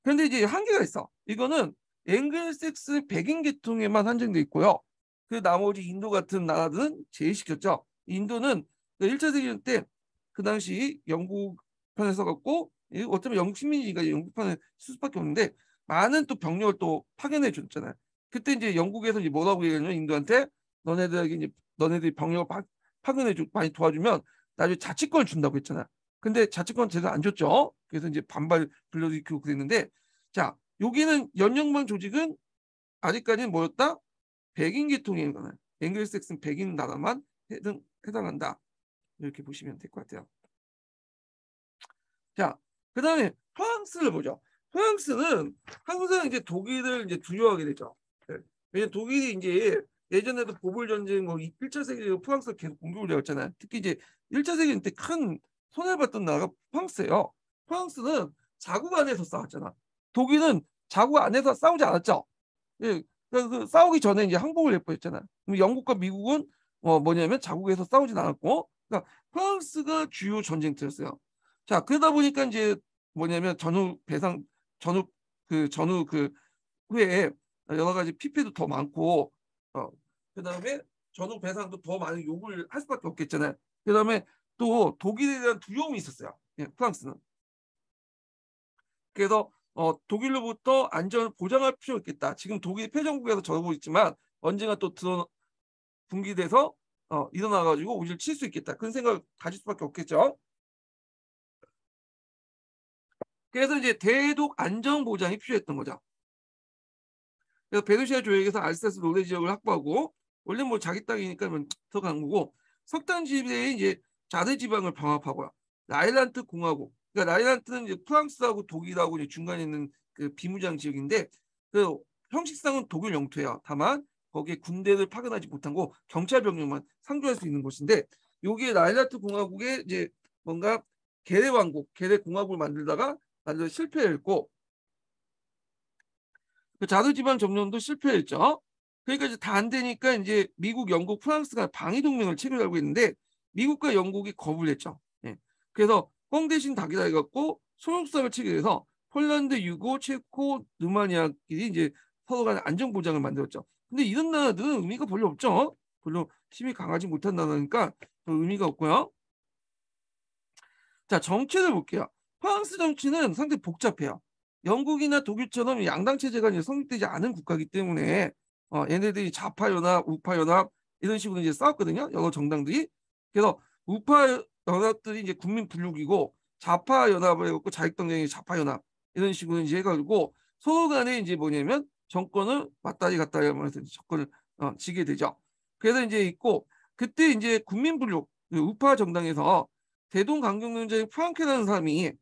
그런데 이제 한계가 있어. 이거는 앵글색스 백인 계통에만 한정돼 있고요. 그 나머지 인도 같은 나라들은 제외시켰죠. 인도는 1차 세계대전 때 그 당시 영국 편에서 갖고, 어쩌면 영국 식민지가 영국 편에 쓸 수밖에 없는데, 많은 또 병력을 또 파견해 줬잖아요. 그때 이제 영국에서 이제 뭐라고 얘기하냐면 인도한테, 너네들에게 이제 너네들이 병력을 파견해 주 많이 도와주면 나중에 자치권을 준다고 했잖아. 근데 자치권 제대로 안 줬죠. 그래서 이제 반발 불러일으키고 그랬는데, 자, 여기는 연영방 조직은 아직까지는 뭐였다? 백인 계통인 거는 앵글색슨 백인 나라만 해당한다. 이렇게 보시면 될 것 같아요. 자, 그 다음에 프랑스를 보죠. 프랑스는 항상 이제 독일을 이제 두려워하게 되죠. 네. 왜냐면 독일이 이제 예전에도 보불 전쟁, 뭐 1차 세계대전 프랑스가 계속 공격을 해왔잖아요. 특히 이제 1차 세계대전 때 큰 손해를 봤던 나라가 프랑스예요. 프랑스는 자국 안에서 싸웠잖아. 독일은 자국 안에서 싸우지 않았죠. 예, 그 싸우기 전에 이제 항복을 해버렸잖아. 그럼 영국과 미국은 뭐냐면 자국에서 싸우진 않았고, 그러니까 프랑스가 주요 전쟁터였어요. 자, 그러다 보니까 이제 뭐냐면 전후 그 후에 여러 가지 피해도 더 많고, 그다음에 전후 배상도 더 많은 요구를 할 수밖에 없겠잖아요. 그다음에 또 독일에 대한 두려움이 있었어요. 예, 프랑스는. 그래서 독일로부터 안전을 보장할 필요가 있겠다. 지금 독일 패전국에서 저러고 있지만 언젠가 또 분기돼서 일어나가지고 우리를 칠 수 있겠다. 그런 생각을 가질 수밖에 없겠죠. 그래서 이제 대독 안정 보장이 필요했던 거죠. 그래서 페르시아 조약에서 알사스 로레 지역을 확보하고 원래 뭐 자기 땅이니까 들어간 거고 석탄 지대에 이제 자르 지방을 병합하고요. 라일란트 공화국. 그러니까 라일란트는 이제 프랑스하고 독일하고 이제 중간에 있는 그 비무장 지역인데 그 형식상은 독일 영토예요. 다만 거기에 군대를 파견하지 못한 거 경찰 병력만 상주할 수 있는 곳인데 여기에 라일란트 공화국에 이제 뭔가 계례 왕국, 계례 공화국을 만들다가 실패했고 그 자르지방 점령도 실패했죠. 그러니까 이제 다 안 되니까 이제 미국, 영국, 프랑스가 방위 동맹을 체결하고 있는데 미국과 영국이 거부를 했죠. 예. 그래서 뻥 대신 닭이다 해갖고 소용수상을 체결해서 폴란드, 유고, 체코, 루마니아끼리 이제 서로 간에 안전 보장을 만들었죠. 근데 이런 나라들은 의미가 별로 없죠. 별로 힘이 강하지 못한 나라니까 별 의미가 없고요. 자, 정치를 볼게요. 프랑스 정치는 상당히 복잡해요. 영국이나 독일처럼 양당 체제가 이제 성립되지 않은 국가이기 때문에 얘네들이 좌파 연합, 우파 연합 이런 식으로 이제 싸웠거든요. 여러 정당들이. 그래서 우파 연합들이 이제 국민 분류기고 좌파 연합을 해갖고 자익당정이 좌파 연합 이런 식으로 이제 해가지고 서로 간에 이제 뭐냐면 정권을 왔다리 갔다리 하면서 정권을 지게 되죠. 그래서 이제 있고 그때 이제 국민 분류 그 우파 정당에서 대동강경련자인 프랑케라는 사람이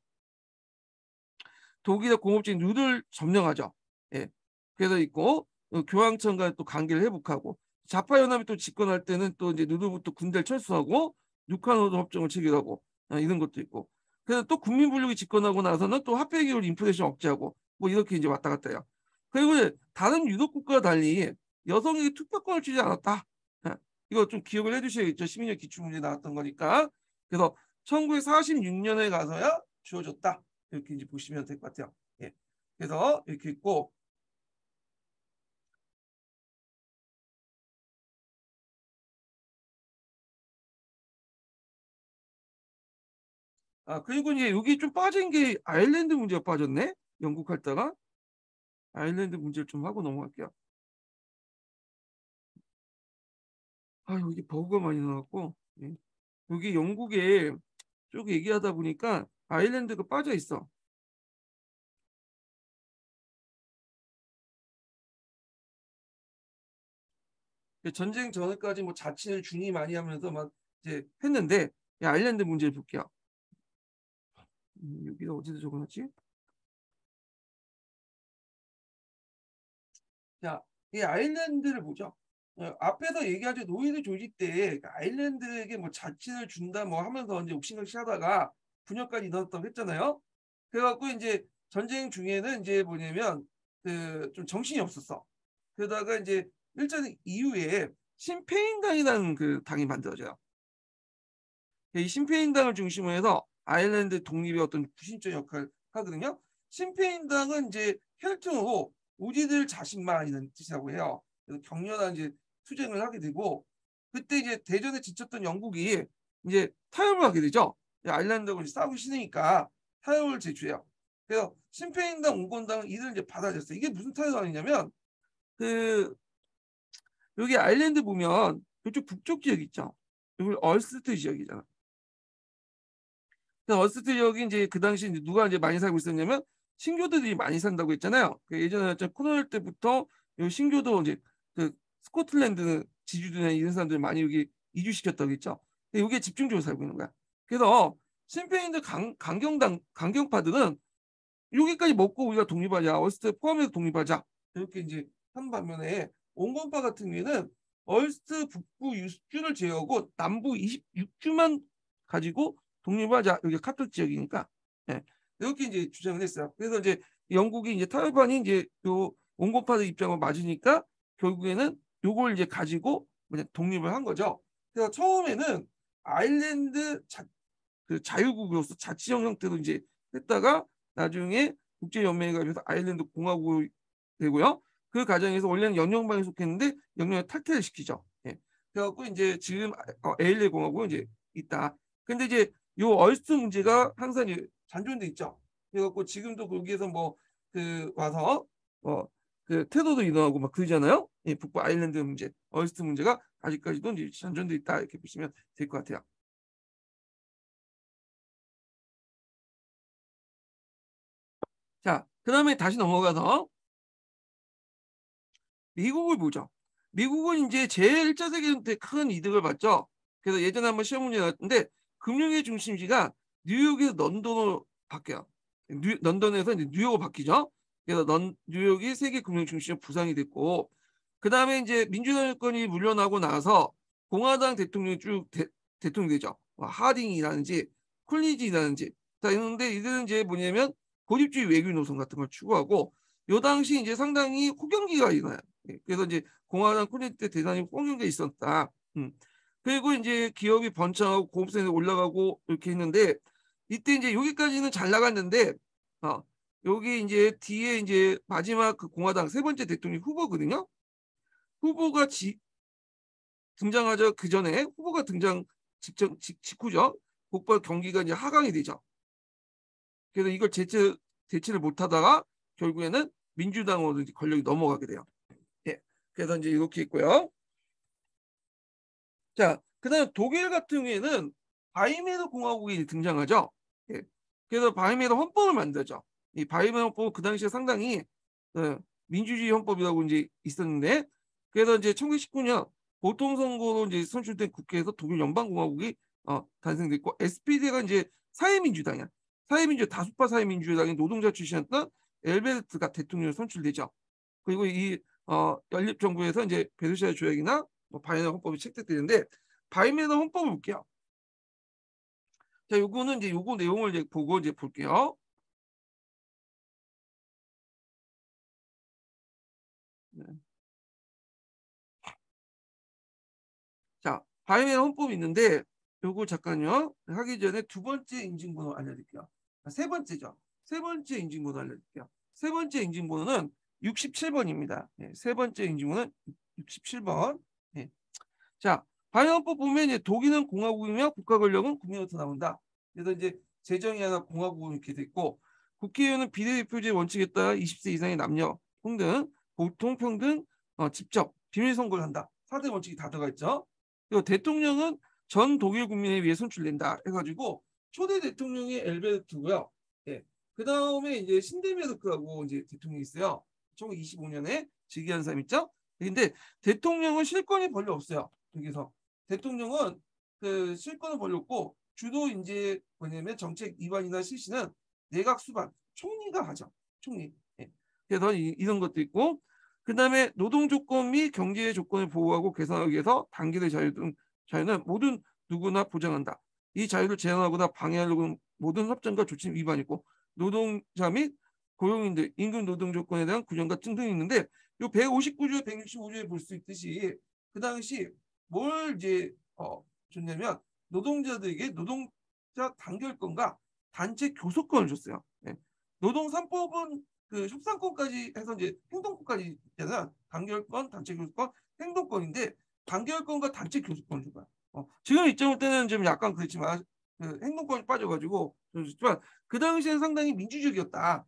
독일의 공업진 루를 점령하죠. 예. 그래서 있고 교황청과 또 관계를 회복하고 좌파 연합이 또 집권할 때는 또 이제 루르부터 군대를 철수하고 육한호도 협정을 체결하고 이런 것도 있고 그래서 또 국민불력이 집권하고 나서는 또 화폐 기울 인플레이션 억제하고 뭐 이렇게 이제 왔다 갔다 해요. 그리고 다른 유럽 국가와 달리 여성에게 투표권을 주지 않았다. 이거 좀 기억을 해두셔야겠죠. 시민력 기출문제 나왔던 거니까. 그래서 1946년에 가서야 주어졌다. 이렇게 이제 보시면 될 것 같아요. 예. 그래서 이렇게 있고 그리고 이제 여기 좀 빠진 게 아일랜드 문제가 빠졌네. 영국 할다가 아일랜드 문제를 좀 하고 넘어갈게요. 여기 버그가 많이 나왔고 예. 여기 영국에 쭉 얘기하다 보니까 아일랜드가 빠져 있어. 전쟁 전까지 뭐 자친을 중이 많이 하면서 막 이제 했는데 아일랜드 문제를 볼게요. 여기가 어디서 적어놨지? 자, 이 아일랜드를 보죠. 앞에서 얘기하죠. 노예들 조직 때 아일랜드에게 뭐 자치를 준다 뭐 하면서 이제 옥신각신 하다가 분열까지 일어났다고 했잖아요. 그래갖고 이제 전쟁 중에는 이제 뭐냐면 그 좀 정신이 없었어. 그러다가 이제 일전 이후에 신페인당이라는 그 당이 만들어져요. 이 신페인당을 중심으로 해서 아일랜드 독립의 어떤 구심점 역할을 하거든요. 신페인당은 이제 혈통으로 우리들 자신만이라는 뜻이라고 해요. 그래서 격렬한 이제 투쟁을 하게 되고 그때 이제 대전에 지쳤던 영국이 이제 타협을 하게 되죠. 아일랜드하고 싸우기 싫으니까 타협을 제출해요. 그래서 신페인당, 운건당은 이들 이제 받아줬어요. 이게 무슨 타협이냐면 그 여기 아일랜드 보면 이쪽 북쪽 지역 있죠. 여기 얼스트 지역이잖아. 어스트 지역이 이제 그 당시 이제 누가 이제 많이 살고 있었냐면 신교도들이 많이 산다고 했잖아요. 그 예전에 코로나 때부터 요 신교도 이제 그 스코틀랜드 지주들이나 이런 사람들 많이 여기 이주시켰다고 했죠. 근데 여기에 집중적으로 살고 있는 거야. 그래서 신페인들 강경파들은 여기까지 먹고 우리가 독립하자, 얼스트 포함해서 독립하자 이렇게 이제 한 반면에 온건파 같은 경우에는 얼스트 북부 6주를 제외하고 남부 26주만 가지고 독립하자. 여기 카톨 지역이니까. 예. 이렇게 이제 주장을 했어요. 그래서 이제 영국이 이제 타협안이 이제 요 온건파들 입장을 맞으니까 결국에는 요걸 이제 가지고 독립을 한 거죠. 그래서 처음에는 아일랜드 그 자유국으로서 자치형 형태로 이제 했다가 나중에 국제연맹에 가면서 아일랜드 공화국이 되고요. 그 과정에서 원래는 영연방에 속했는데 영연을 탈퇴를 시키죠. 예. 그래갖고 이제 지금 에일레 공화국은 이제 있다. 근데 이제 요 얼스트 문제가 항상 잔존돼 있죠. 그래갖고 지금도 거기에서 뭐 그 와서 그 테러도 일어나고 막 그러잖아요. 예, 북부 아일랜드 문제, 얼스트 문제가 아직까지도 이제 잔존돼 있다 이렇게 보시면 될 것 같아요. 자, 그다음에 다시 넘어가서 미국을 보죠. 미국은 이제 제1차 세계대전 때 큰 이득을 봤죠. 그래서 예전에 한번 시험 문제 나왔는데 금융의 중심지가 뉴욕에서 런던으로 바뀌어요. 런던에서 이제 뉴욕으로 바뀌죠. 그래서 뉴욕이 세계 금융 중심지로 부상이 됐고, 그 다음에 이제 민주당 정권이 물러나고 나서 공화당 대통령이 쭉 대통령이 되죠. 하딩이라든지 쿨리지라든지. 자, 있는데 이들은 이제 뭐냐면 고집주의 외교 노선 같은 걸 추구하고, 요 당시 이제 상당히 호경기가 일어나요. 그래서 이제 공화당 쿨리지 때 대단히 호경기가 있었다. 그리고 이제 기업이 번창하고 고급성이 올라가고 이렇게 했는데, 이때 이제 여기까지는 잘 나갔는데, 여기 이제 뒤에 이제 마지막 그 공화당 세 번째 대통령 후보거든요. 후보가 등장하자 그 전에 후보가 등장 직후죠. 곧바로 경기가 이제 하강이 되죠. 그래서 이걸 대체를 못하다가 결국에는 민주당으로 권력이 넘어가게 돼요. 예. 그래서 이제 이렇게 있고요. 자, 그다음 독일 같은 경우에는 바이메르 공화국이 등장하죠. 예. 그래서 바이메르 헌법을 만들죠. 이 바이메르 헌법은 그 당시에 상당히 민주주의 헌법이라고 이제 있었는데, 그래서 이제 1919년 보통 선거로 이제 선출된 국회에서 독일 연방공화국이 탄생됐고, SPD가 이제 사회민주당이야. 다수파 사회민주당의 노동자 출신이었던 엘베르트가 대통령으로 선출되죠. 그리고 이 연립정부에서 이제 베르사유 조약이나 바이에른 헌법이 채택되는데, 바이에른 헌법을 볼게요. 자, 요거는 이제 요거 내용을 이제 보고 이제 볼게요. 네. 자, 바이에른 헌법이 있는데 요거 잠깐요. 하기 전에 두 번째 인증번호 알려드릴게요. 세 번째죠. 세 번째 인증번호 알려드릴게요. 세 번째 인증번호는 67번입니다. 네, 세 번째 인증번호는 67번. 네. 자, 바이에른헌법 보면 이제 독일은 공화국이며 국가 권력은 국민으로부터 나온다. 그래서 이제 재정이 하나 공화국으로 이렇게 됐고, 국회의원은 비례대표제 원칙에 따라 20세 이상의 남녀 평등, 보통 평등, 직접 비밀 선거를 한다. 4대 원칙이 다 들어가 있죠. 그리고 대통령은 전 독일 국민에 의해 선출된다 해가지고 초대 대통령이 엘베르트고요. 예. 그 다음에 이제 신데메르크하고 이제 대통령이 있어요. 1925년에 즉위한 사람 있죠. 근데 대통령은 실권이 별로 없어요. 여기서 대통령은 그 실권을 벌렸고, 주로 이제 뭐냐면 정책 위반이나 실시는 내각 수반 총리가 하죠. 총리. 예. 그래서 이런 것도 있고, 그 다음에 노동 조건 및 경제 조건을 보호하고 개선하기 위해서 단결의 자유 등 자유는 모든 누구나 보장한다. 이 자유를 제한하거나 방해하려고 모든 협정과 조치 위반이고, 노동자 및 고용인들 임금 노동 조건에 대한 규정과 등등이 있는데, 요 159조, 165조에 볼 수 있듯이 그 당시 뭘 이제 줬냐면 노동자들에게 노동자 단결권과 단체 교섭권을 줬어요. 네. 노동 3법은 그 협상권까지 해서 이제 행동권까지 있잖아요. 단결권, 단체 교섭권, 행동권인데 단결권과 단체 교섭권을 준 거야. 지금 이점 때는 좀 약간 그렇지만 그 행동권이 빠져가지고 그렇지만 그 당시에는 상당히 민주적이었다.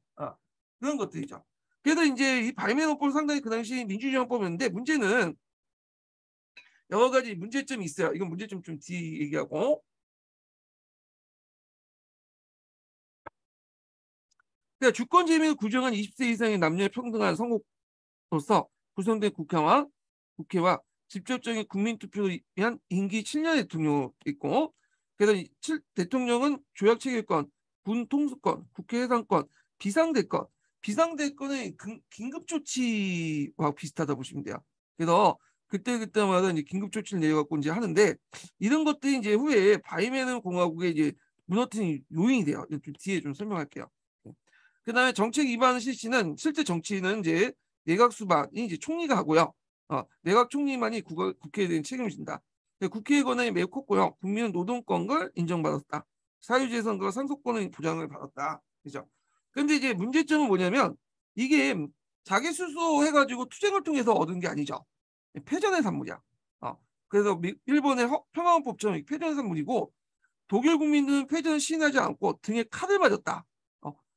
그런 것들이죠. 그래서 이제 이 바이메르헌법은 상당히 그 당시 민주주의 헌법이었는데, 문제는 여러 가지 문제점이 있어요. 이건 문제점 좀 뒤에 얘기하고. 그러니까 주권 재명을 규정한 20세 이상의 남녀의 평등한 선거로서 구성된 국회와 직접적인 국민 투표를 위한 임기 7년의 대통령이 있고, 그래서 대통령은 조약 체결권, 군 통수권, 국회 해산권, 비상대권. 비상대권은 긴급 조치와 비슷하다 보시면 돼요. 그래서 그때마다 이제 긴급 조치를 내려갖고 이제 하는데, 이런 것들이 이제 후에 바이에른 공화국의 이제 무너뜨린 요인이 돼요. 좀 뒤에 좀 설명할게요. 그다음에 정책 위반 실시는 실제 정치는 이제 내각 수반이 이제 총리가 하고요. 내각 총리만이 국회에 대한 책임을 진다. 국회의 권한이 매우 컸고요. 국민은 노동권을 인정받았다. 사유재 선거가 상속권의 보장을 받았다. 그죠? 근데 이제 문제점은 뭐냐면 이게 자기 수소해가지고 투쟁을 통해서 얻은 게 아니죠. 패전의 산물이야. 그래서 일본의 평화헌법처럼 패전의 산물이고, 독일 국민들은 패전을 시인하지 않고 등에 칼을 맞았다.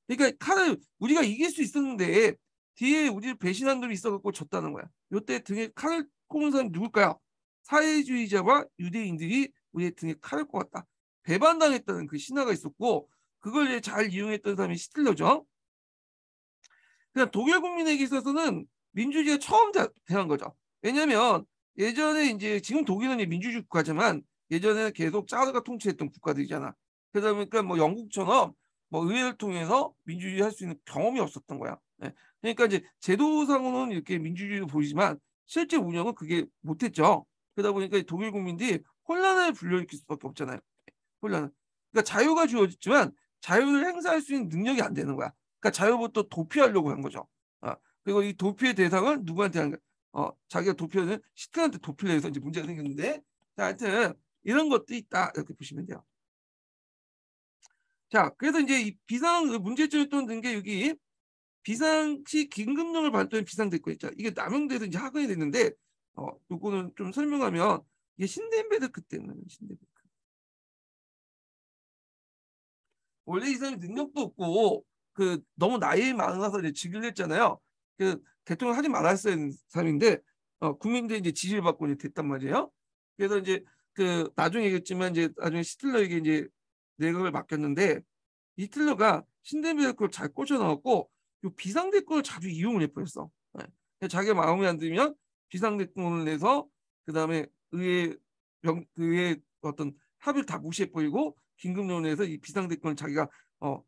그러니까 칼을 우리가 이길 수 있었는데 뒤에 우리 배신한 놈이 있어갖고 졌다는 거야. 이때 등에 칼을 꼽은 사람이 누굴까요? 사회주의자와 유대인들이 우리의 등에 칼을 꼽았다. 배반당했다는 그 신화가 있었고, 그걸 잘 이용했던 사람이 히틀러죠. 그냥 독일 국민에게 있어서는 민주주의가 처음 대한 거죠. 왜냐하면 예전에 이제 지금 독일은 민주주의 국가지만 예전에는 계속 짜르가 통치했던 국가들이잖아. 그러다 보니까 뭐 영국처럼 뭐 의회를 통해서 민주주의 할 수 있는 경험이 없었던 거야. 예. 그러니까 이제 제도상으로는 이렇게 민주주의를 보이지만 실제 운영은 그게 못했죠. 그러다 보니까 독일 국민들이 혼란을 불러일으킬 수밖에 없잖아요. 혼란을. 그러니까 자유가 주어졌지만 자유를 행사할 수 있는 능력이 안 되는 거야. 그러니까 자유부터 도피하려고 한 거죠. 그리고 이 도피의 대상은 누구한테 하는 거야? 자기가 도피하는 시트한테 도피를 해서 이제 문제가 생겼는데, 자, 하여튼 이런 것도 있다 이렇게 보시면 돼요. 자, 그래서 이제 이 비상 문제점이 또 든 게 여기 비상시 긴급령을 발동한 비상대권 있죠. 이게 남용돼서 이제 하강이 됐는데, 요거는 좀 설명하면 이게 신덴베르크 때문에 신덴베르크. 원래 이 사람이 능력도 없고 그 너무 나이 많아서 이제 직을 했잖아요. 그 대통령 하지 말았어야 하는 사람인데 국민들이 이제 지지를 받고 이제 됐단 말이에요. 그래서 이제 그 나중에 얘기했지만 이제 나중에 히틀러에게 이제 내각을 맡겼는데 히틀러가 신덴베르크를 잘 꽂혀 넣었고 요 비상대권을 자주 이용을 해버렸어. 네. 자기가 마음에 안 들면 비상대권을 내서 그 다음에 의회 어떤 합의를 다 무시해버리고 긴급론에서 이 비상대권을 자기가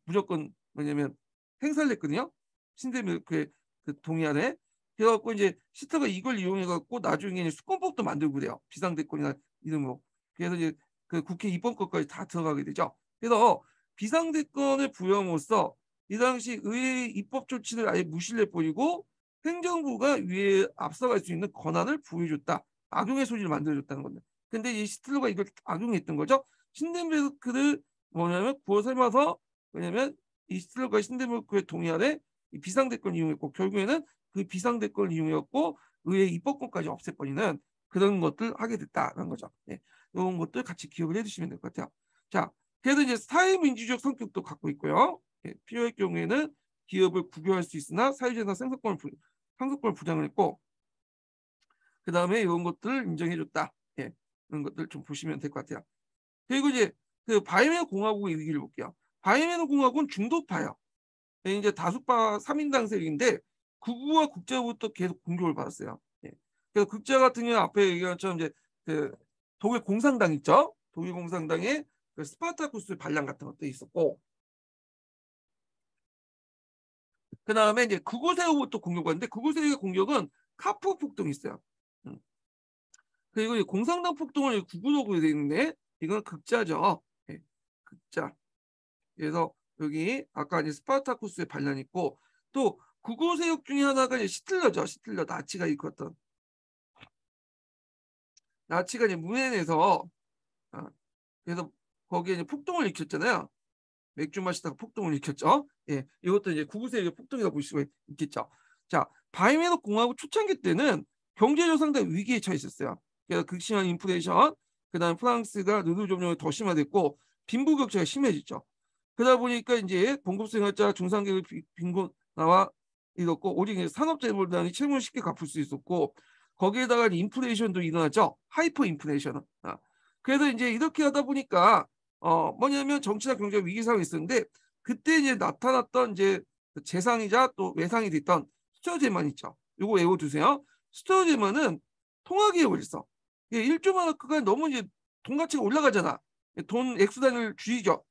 무조건 뭐냐면 행사를 했거든요. 신대milk의 그 동의안에. 그래갖고 이제 시트가 이걸 이용해갖고 나중에 수권법도 만들고 그래요. 비상대권이나 이름으로. 그래서 이제 그 국회 입법권까지 다 들어가게 되죠. 그래서 비상대권을 부여함으로써 이 당시 의회의 입법 조치를 아예 무시를 해버리고 행정부가 위에 앞서갈 수 있는 권한을 부여해줬다. 악용의 소지를 만들어줬다는 겁니다. 근데 이 시틀러가 이걸 악용했던 거죠. 신덴베르크를 뭐냐면 구호 삼아서 왜냐면 이 시틀러가 신덴베르크의 동의안에 이 비상대권을 이용했고 결국에는 그 비상대권을 이용했고 의회 입법권까지 없애버리는 그런 것들 하게 됐다는 거죠. 네. 이런 것들 같이 기억을 해주시면 될 것 같아요. 자, 그래서 이제 사회민주적 성격도 갖고 있고요. 네. 필요할 경우에는 기업을 국유할 수 있으나 사유재산 상속권을 부장을 했고 그 다음에 이런 것들을 인정해줬다. 예, 이런 것들 좀 보시면 될 것 같아요. 그리고 이제 그 바이에른 공화국의 위기를 볼게요. 바이에른 공화국은 중도파예요. 이제 다수파 3인당 세력인데 극우와 국제부터 계속 공격을 받았어요. 예. 그래서 국제 같은 경우 앞에 얘기한 것처럼 이제 그 독일 공산당 있죠. 독일 공산당의 그 스파르타쿠스 반란 같은 것도 있었고 그 다음에 이제 극우 세력부터 공격받는데 극우 세력의 공격은 카프 폭동이 있어요. 그리고 공산당 폭동을 구구로 되어 있는데 이건 극자죠. 네, 극자. 그래서 여기 아까 이제 스파르타쿠스의 반란이 있고 또 구구 세력 중에 하나가 이제 시틀러죠. 시틀러 나치가 일컫던 나치가 이제 문해에서 그래서 거기에 이제 폭동을 일으켰잖아요. 맥주 마시다가 폭동을 일으켰죠. 예, 이것도 이제 구구 세력의 폭동이라고 볼 수가 있겠죠. 자, 바이에른 공화국 초창기 때는 경제적 상당히 위기에 처해 있었어요. 그래서 극심한 인플레이션, 그다음 프랑스가 노동 점령이 더 심화됐고 빈부격차가 심해졌죠. 그러다 보니까 이제 봉급생활자 중산계급 빈곤화와 이렇고 오직 산업재벌단이 채무를 쉽게 갚을 수 있었고 거기에다가 인플레이션도 일어났죠. 하이퍼 인플레이션. 그래서 이제 이렇게 하다 보니까 뭐냐면 정치나 경제 위기 상황이 있었는데 그때 이제 나타났던 이제 재상이자 또 외상이 됐던 스튜어제만 있죠. 요거 외워두세요. 스튜어제만은 통화개혁을 했어. 1조 마르크가 너무 이제 돈 가치가 올라가잖아. 돈 액수 단위를 줄이죠.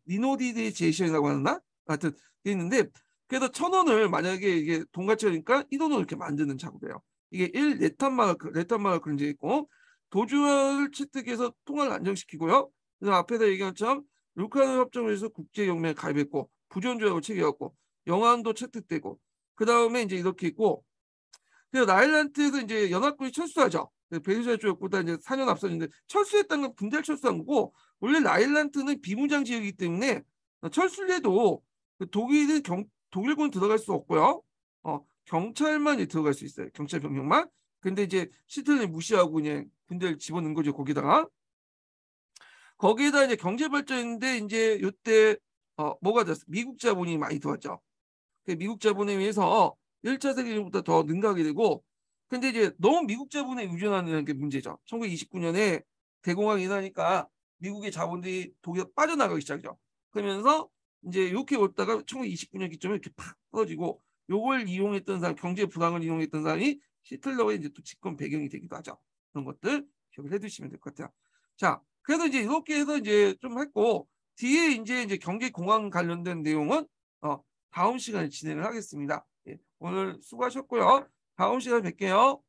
리노디제이션이라고 하나? 하여튼 있는데 그래서 1,000원을 만약에 이게 돈 가치가 니까 1원으로 이렇게 만드는 작업이에요. 이게 1레탄마르크 이제 있고 도주화를 채택해서 통화를 안정시키고요. 그래서 앞에서 얘기한 것처럼 루카노 협정을 해서 국제연맹에 가입했고 부존조약을 체결했고 영안도 채택되고 그 다음에 이제 이렇게 있고 그래서 나일란트에서 이제 연합군이 철수하죠. 베네수엘라 쪽보다 이제 4년 앞서는데 철수했다는 건 분대를 철수한 거고 원래 나일란트는 비무장 지역이기 때문에 철수를 해도 독일은 독일군 들어갈 수 없고요. 경찰만 들어갈 수 있어요. 경찰 병력만. 근데 이제 시틀을 무시하고 그냥 군대를 집어넣은 거죠. 거기에다 이제 경제 발전인데 이제 이때 뭐가 됐어? 미국 자본이 많이 들어왔죠. 미국 자본에 의해서 1차 세계대전보다 더 능가하게 되고 근데 이제 너무 미국 자본에 의존하는 게 문제죠. 1929년에 대공황이 일어나니까 미국의 자본들이 독일에 빠져나가기 시작이죠. 그러면서 이제 이렇게 오다가 1929년 기점에 이렇게 팍 떨어지고 요걸 이용했던 사람, 경제 불황을 이용했던 사람이 히틀러의 이제 또 집권 배경이 되기도 하죠. 그런 것들 기억을 해두시면 될 것 같아요. 자, 그래서 이제 이렇게 해서 이제 좀 했고 뒤에 이제 경제 공황 관련된 내용은 다음 시간에 진행을 하겠습니다. 예, 오늘 수고하셨고요. 다음 시간에 뵐게요.